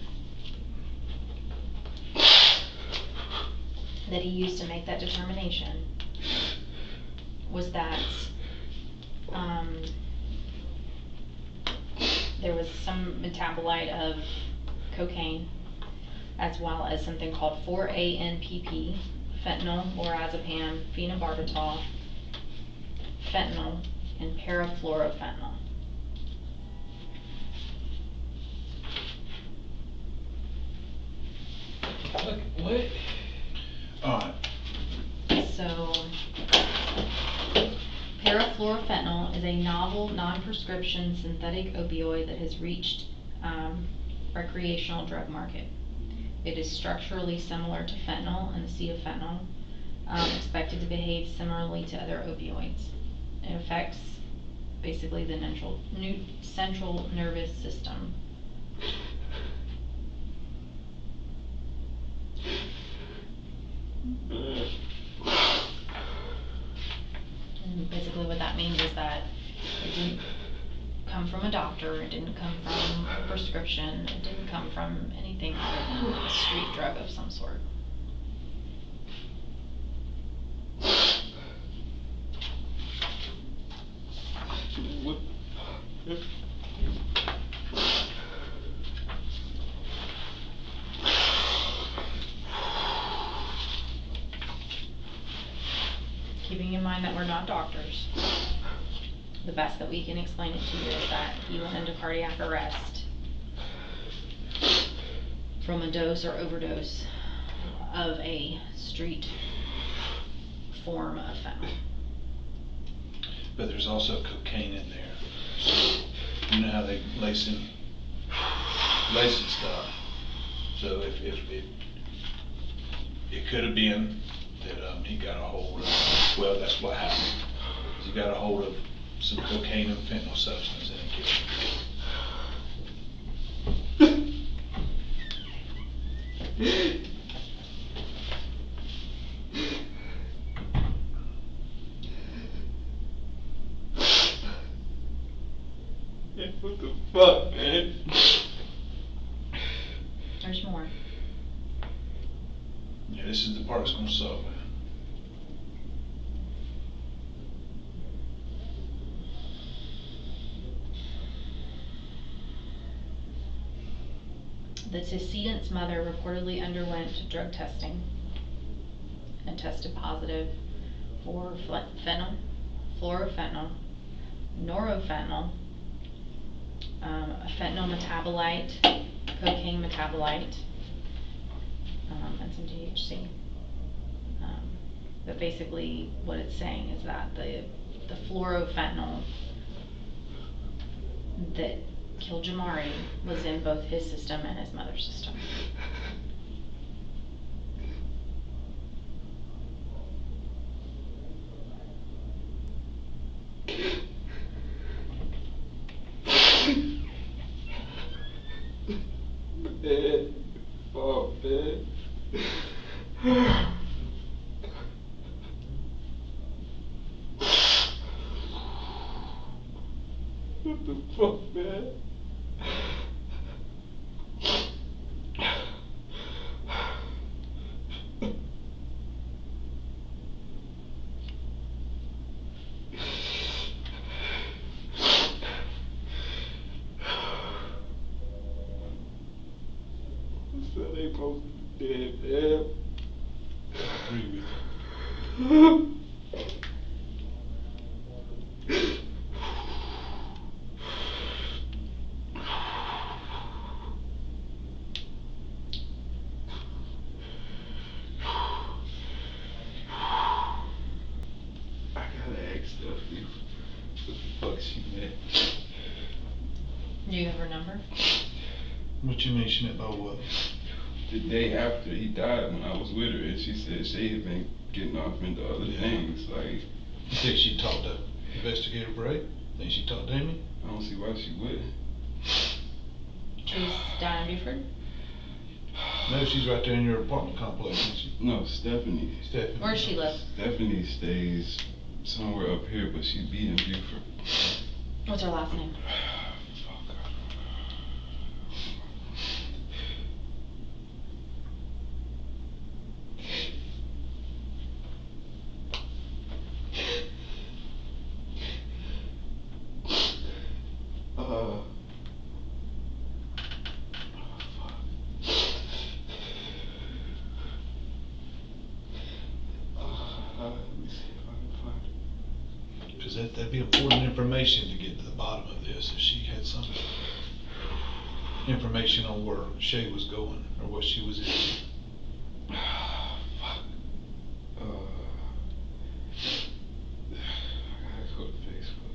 that he used to make that determination was that there was some metabolite of cocaine, as well as something called 4-ANPP, fentanyl, lorazepam, phenobarbital, fentanyl, and parafluorofentanyl. What? is a novel, non-prescription synthetic opioid that has reached recreational drug market. It is structurally similar to fentanyl and acetylfentanyl, expected to behave similarly to other opioids. It affects basically the central nervous system. And basically what that means is that it didn't come from a doctor, it didn't come from a prescription, it didn't come from anything other than a street drug of some sort. What? Keeping in mind that we're not doctors, the best that we can explain it to you is that he went into cardiac arrest from a dose or overdose of a street form of fentanyl. But there's also cocaine in there. So you know how they lacing stuff. So if it could have been that he got a hold of, well, that's what happened. He got a hold of some cocaine and fentanyl substance and it killed him. What the fuck, man? There's more. Yeah, this is the part that's gonna suck, man. The decedent's mother reportedly underwent drug testing and tested positive for fentanyl, fluorofentanyl, norofentanyl, a fentanyl metabolite, cocaine metabolite, and some THC. But basically what it's saying is that the fluorofentanyl that killed Jamari was in both his system and his mother's system. Man, oh man. What the fuck, man? So they both dead, man. I agree with you. I gotta ask Stephanie what the fuck she meant. Do you have her number? What you mean she meant by what? The day after he died, when I was with her, and she said she had been getting off into other things. Like, You think she talked to Investigator Reid? Think she talked to Amy? I don't see why she would. She's down in Buford? No, she's right there in your apartment complex, isn't she? No, Stephanie. Stephanie. Where does she live? Stephanie stays somewhere up here, but she be in Buford. What's her last name? Fuck. Let me see if I can find it. Because that'd be important information to get to the bottom of this. If she had some information on where Shay was going or what she was in. Fuck. I gotta go to Facebook.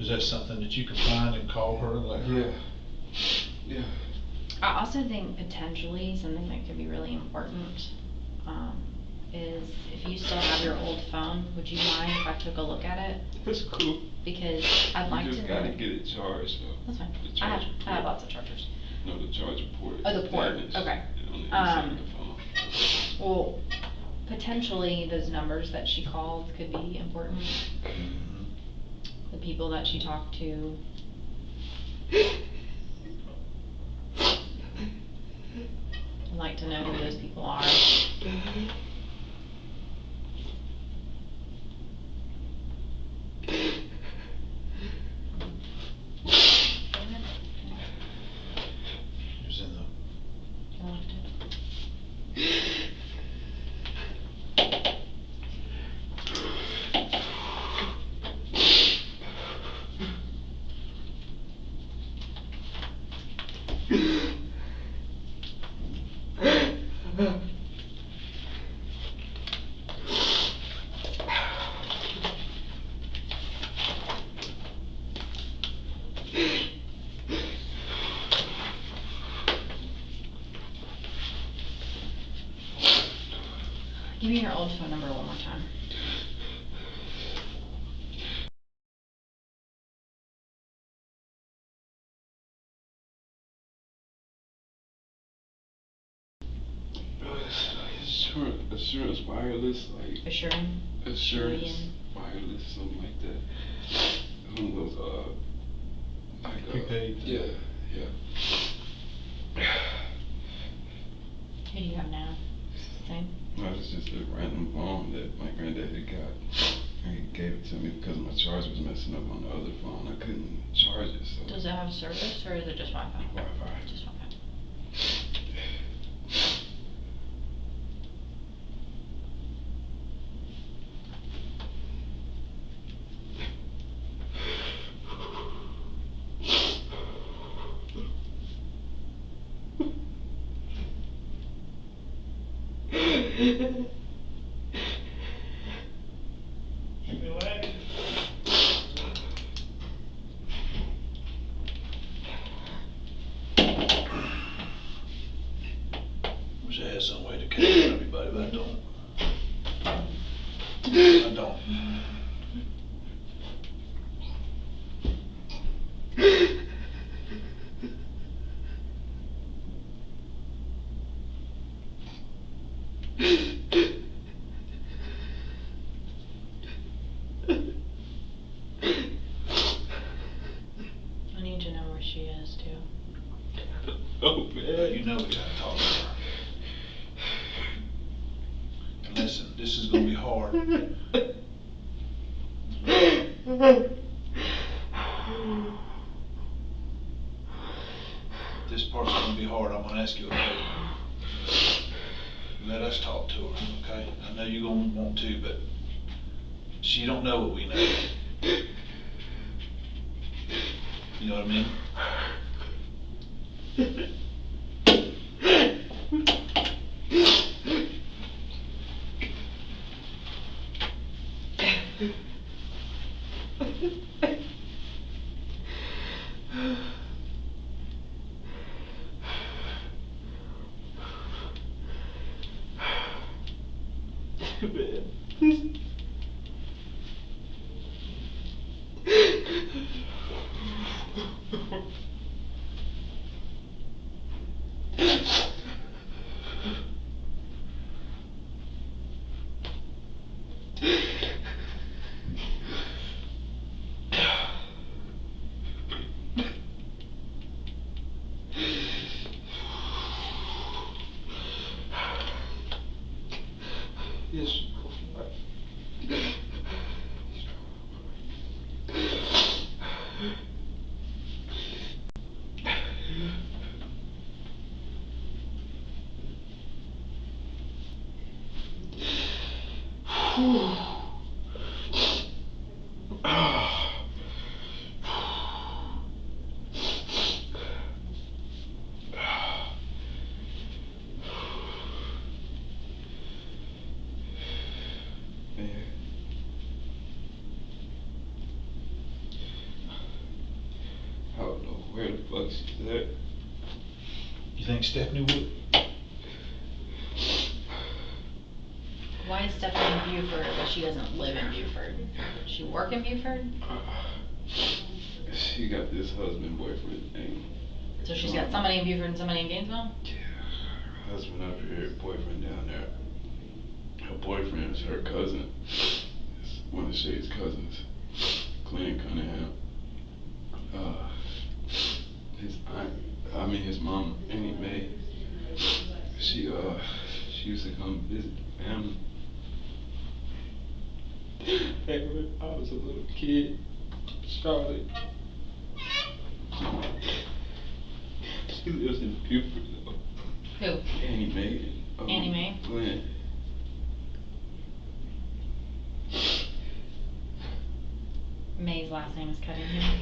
Is that something that you can find and call her? Like, Yeah. I also think potentially something that could be really important is if you still have your old phone, would you mind if I took a look at it? That's cool. Because I'd like You to just know. gotta get it charged though. That's fine. The I charger have port. lots of chargers. No, the charger port. Oh, the is port. damaged Okay. on the inside of the phone. Well, potentially those numbers that she called could be important. The people that she talked to. I'd like to know who those people are. it was in the. I left it. Give me your old phone number one more time. Assurance wireless, like Assuring. assurance Million. wireless, something like that. One of those like Prepaid. Yeah. Who do you have now? Same? No, it's just a random phone that my granddad had got. And he gave it to me because my charge was messing up on the other phone. I couldn't charge it, so. Does it have service or is it just Wi-Fi? Wi-Fi. Just Wi-Fi. Wish I had some way to catch everybody, but I don't. I don't. I need to know where she is too. Oh man. You know we gotta talk to her. And listen, this is gonna be hard. This part's gonna be hard. I'm gonna ask you a favor. Let us talk to her, okay? I know you're gonna want to, but she don't know what we know. You know what I mean? Yes. fuck she's at. You think Stephanie would? Why is Stephanie in Buford, but she doesn't live in Buford? Does she work in Buford? She got this husband boyfriend thing. So she's got somebody in Buford and somebody in Gainesville? Yeah, her husband up here, boyfriend down there. Her boyfriend is her cousin. It's one of Shay's cousins, Glenn Cunningham. His aunt, his mom, Annie Mae. She used to come visit the family. Back when I was a little kid, Charlotte. She lives in Buford though. Who? Annie Mae. Annie Mae? Glenn. May's last name is Cunningham.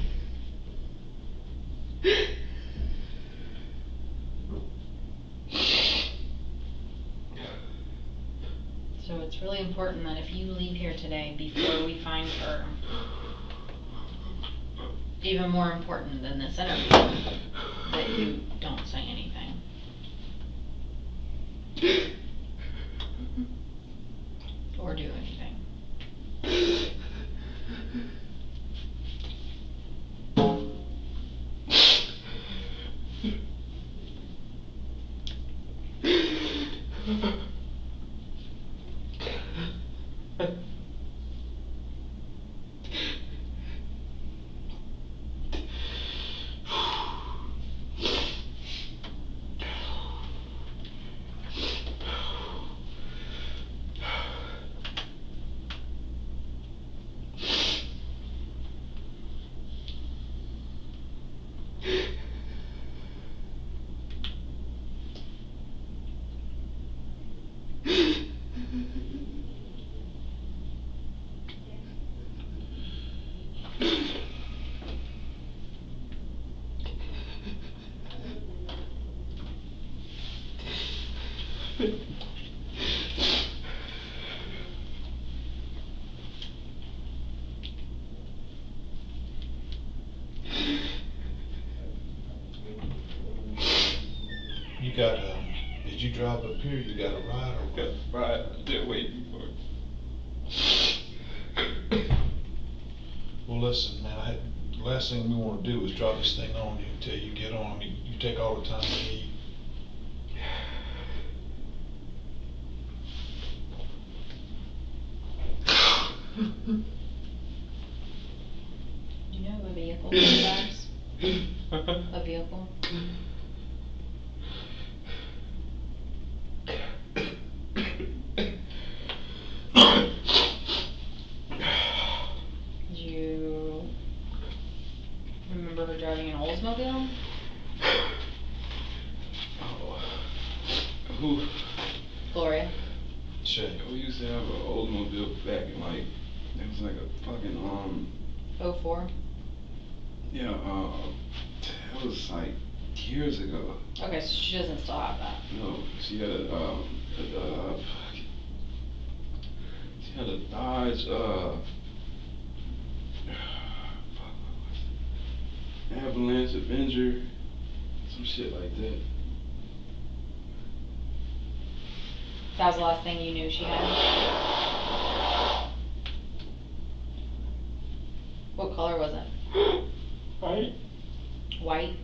So it's really important that if you leave here today before we find her, even more important than this interview, that you don't say anything. Or do anything. You got, did you drive up here? You got a ride or what? Got the ride out there waiting for it. Well, listen, man, the last thing we want to do is drop this thing on you until you get on. I mean, you take all the time you need. Do you know a vehicle drives? A vehicle? Do you remember her driving an Oldsmobile? Oh. Who? Gloria. Shay. We used to have an Oldsmobile back in like, it was like a fucking 04? yeah, it was like years ago. Okay, so she doesn't still have that. No, she had a Dodge, Avalanche Avenger, some shit like that. That was the last thing you knew she had? What color was it? Right? White? White.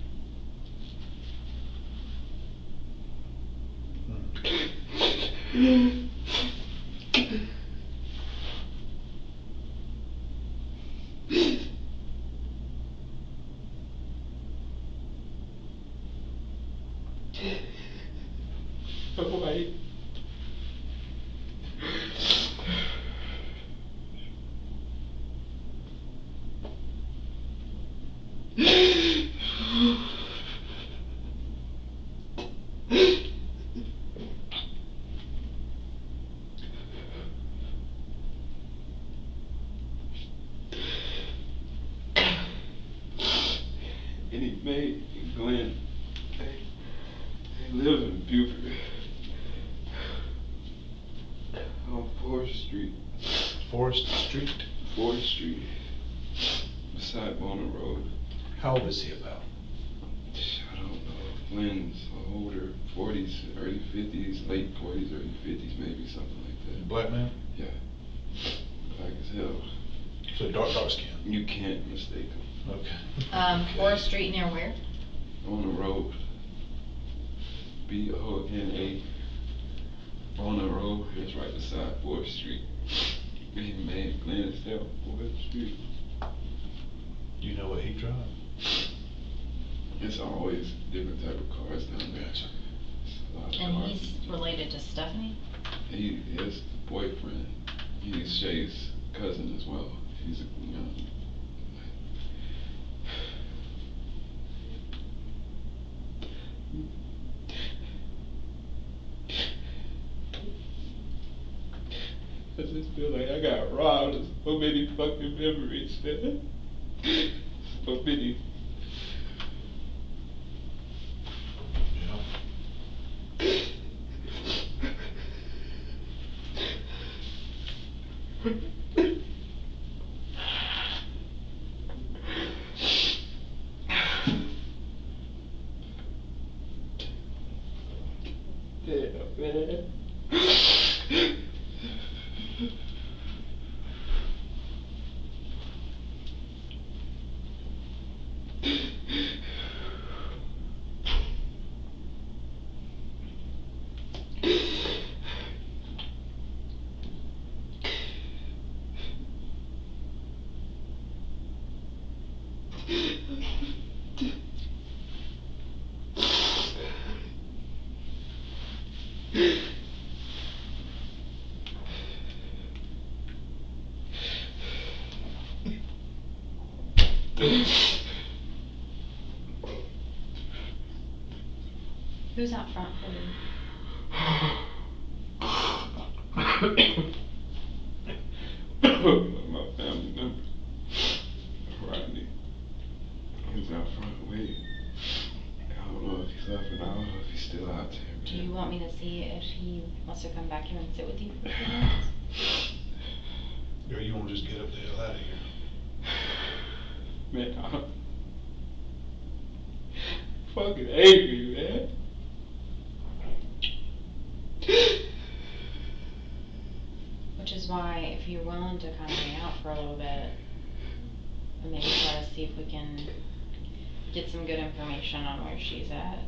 And he made Glenn, they live in Buford on 4th Street. Forest Street. 4th Street, beside Boner Road. How old is he about? Glenn's older, 40s, early 50s, late 40s, early 50s, maybe something like that. Black man? Yeah. Black as hell. So dark skin. You can't mistake him. Okay. Forest Street near where? On the road. BONA. On the road, it's right beside 4th Street. He made Glenn stay on 4th Street. You know what he drives? It's always different type of cars down there. Gotcha. It's a lot of And cars. he's related to Stephanie? He is the boyfriend. He's Shay's cousin as well. He's a I just feel like I got robbed of so many fucking memories, man. So many. Damn, man. Who's out front for you? My family member, Rodney. He's out front waiting. I don't know if he's left or not. I don't know if he's still out there. Do you want me to see if he wants to come back here and sit with you for a few minutes? Or you want to just get up the hell out of here? Man, I'm fucking angry, man. Which is why, if you're willing to kind of hang out for a little bit, and maybe try to see if we can get some good information on where she's at.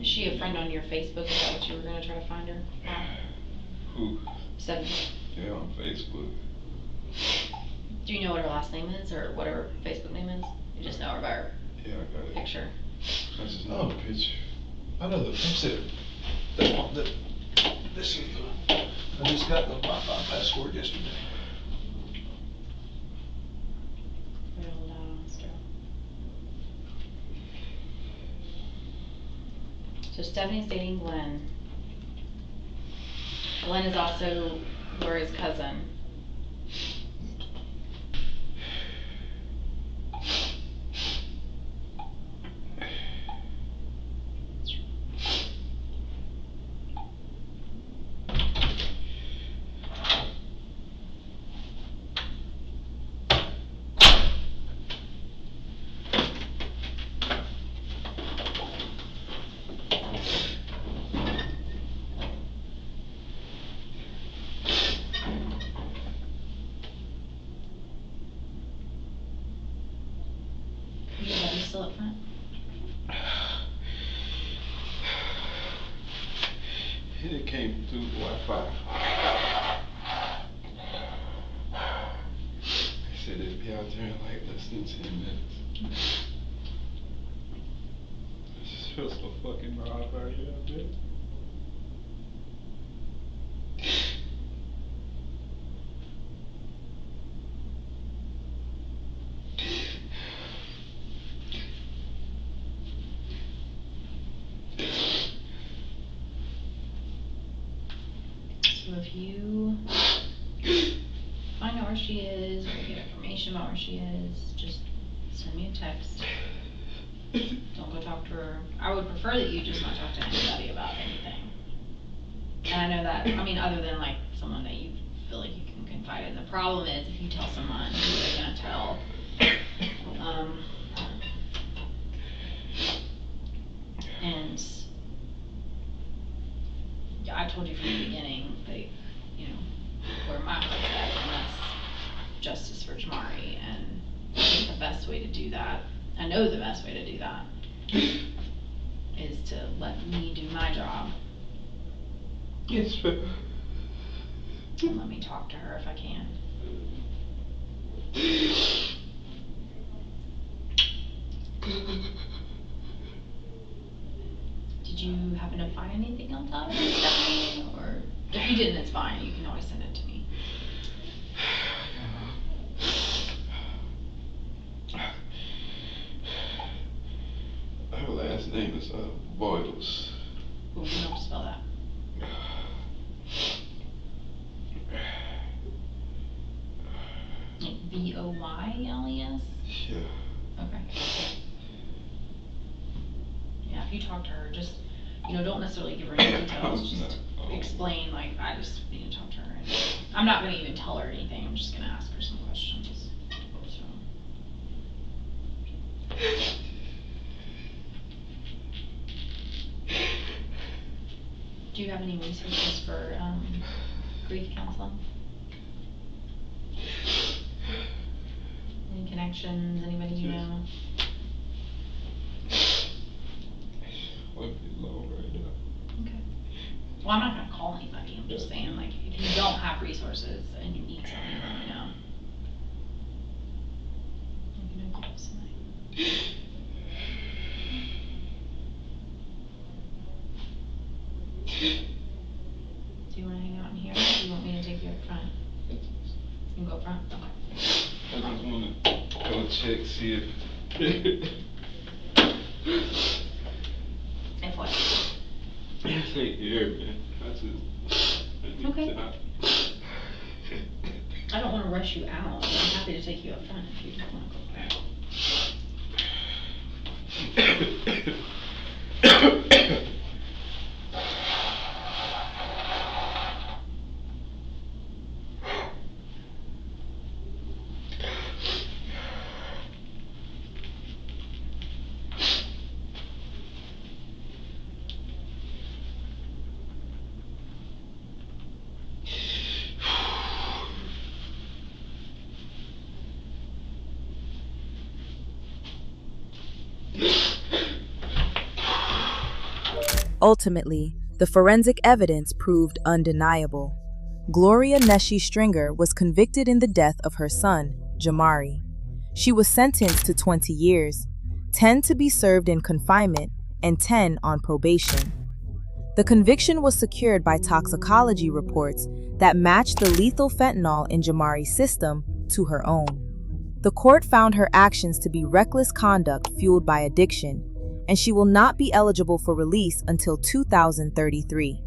Is she a friend on your Facebook? Is that what you were going to try to find her? Who? Seven. Yeah, on Facebook. Do you know what her last name is, or what her Facebook name is? You just know her by her Yeah, I got it. picture. I just know the picture. I know the picture. This is I just got the Wi-Fi password yesterday. We're gonna hold out on this girl. So Stephanie's dating Glenn. Glenn is also Gloria's cousin. Is your buddy still up front? It came through the Wi-Fi. They said it'd be out there in like less than 10 minutes. I just feel so fucking robbed out here out there. So if you find out where she is, or get information about where she is, just send me a text. Don't go talk to her. I would prefer that you just not talk to anybody about anything. And I know that, I mean, other than like someone that you feel like you can confide in. The problem is if you tell someone, who they're gonna tell. And yeah, I told you from the beginning that, you know, where my heart's at, and that's justice for Jamari. And I think the best way to do that, I know the best way to do that, is to let me do my job. Yes, but And let me talk to her if I can. Did you happen to find anything else out of it, Stephanie? Or if you didn't, it's fine. You can always send it to me. her last name is Boyles. Ooh, you know how to spell that. Like Voyles? Yeah. Okay. Yeah, if you talk to her, just, you know, don't necessarily give her any details. Just explain, like, I just need to talk to her. And I'm not going to even tell her anything. I'm just going to ask her some questions. So. Do you have any resources for grief counseling? Any connections? Anybody you know? Would be low right now. Okay. Well, I'm not gonna call anybody. I'm just saying, like, if you don't have resources and you need something, let me know. You can open up somebody. Do you want to hang out in here, or do you want me to take you up front? You can go up front. Okay. I just want to go check, see if. If what? Take care, man. Okay. I don't want to rush you out. I'm happy to take you up front if you just want to go back. Ultimately, the forensic evidence proved undeniable. Gloria Neshee Stringer was convicted in the death of her son, Jamari. She was sentenced to 20 years, 10 to be served in confinement and 10 on probation. The conviction was secured by toxicology reports that matched the lethal fentanyl in Jamari's system to her own. The court found her actions to be reckless conduct fueled by addiction, and she will not be eligible for release until 2033.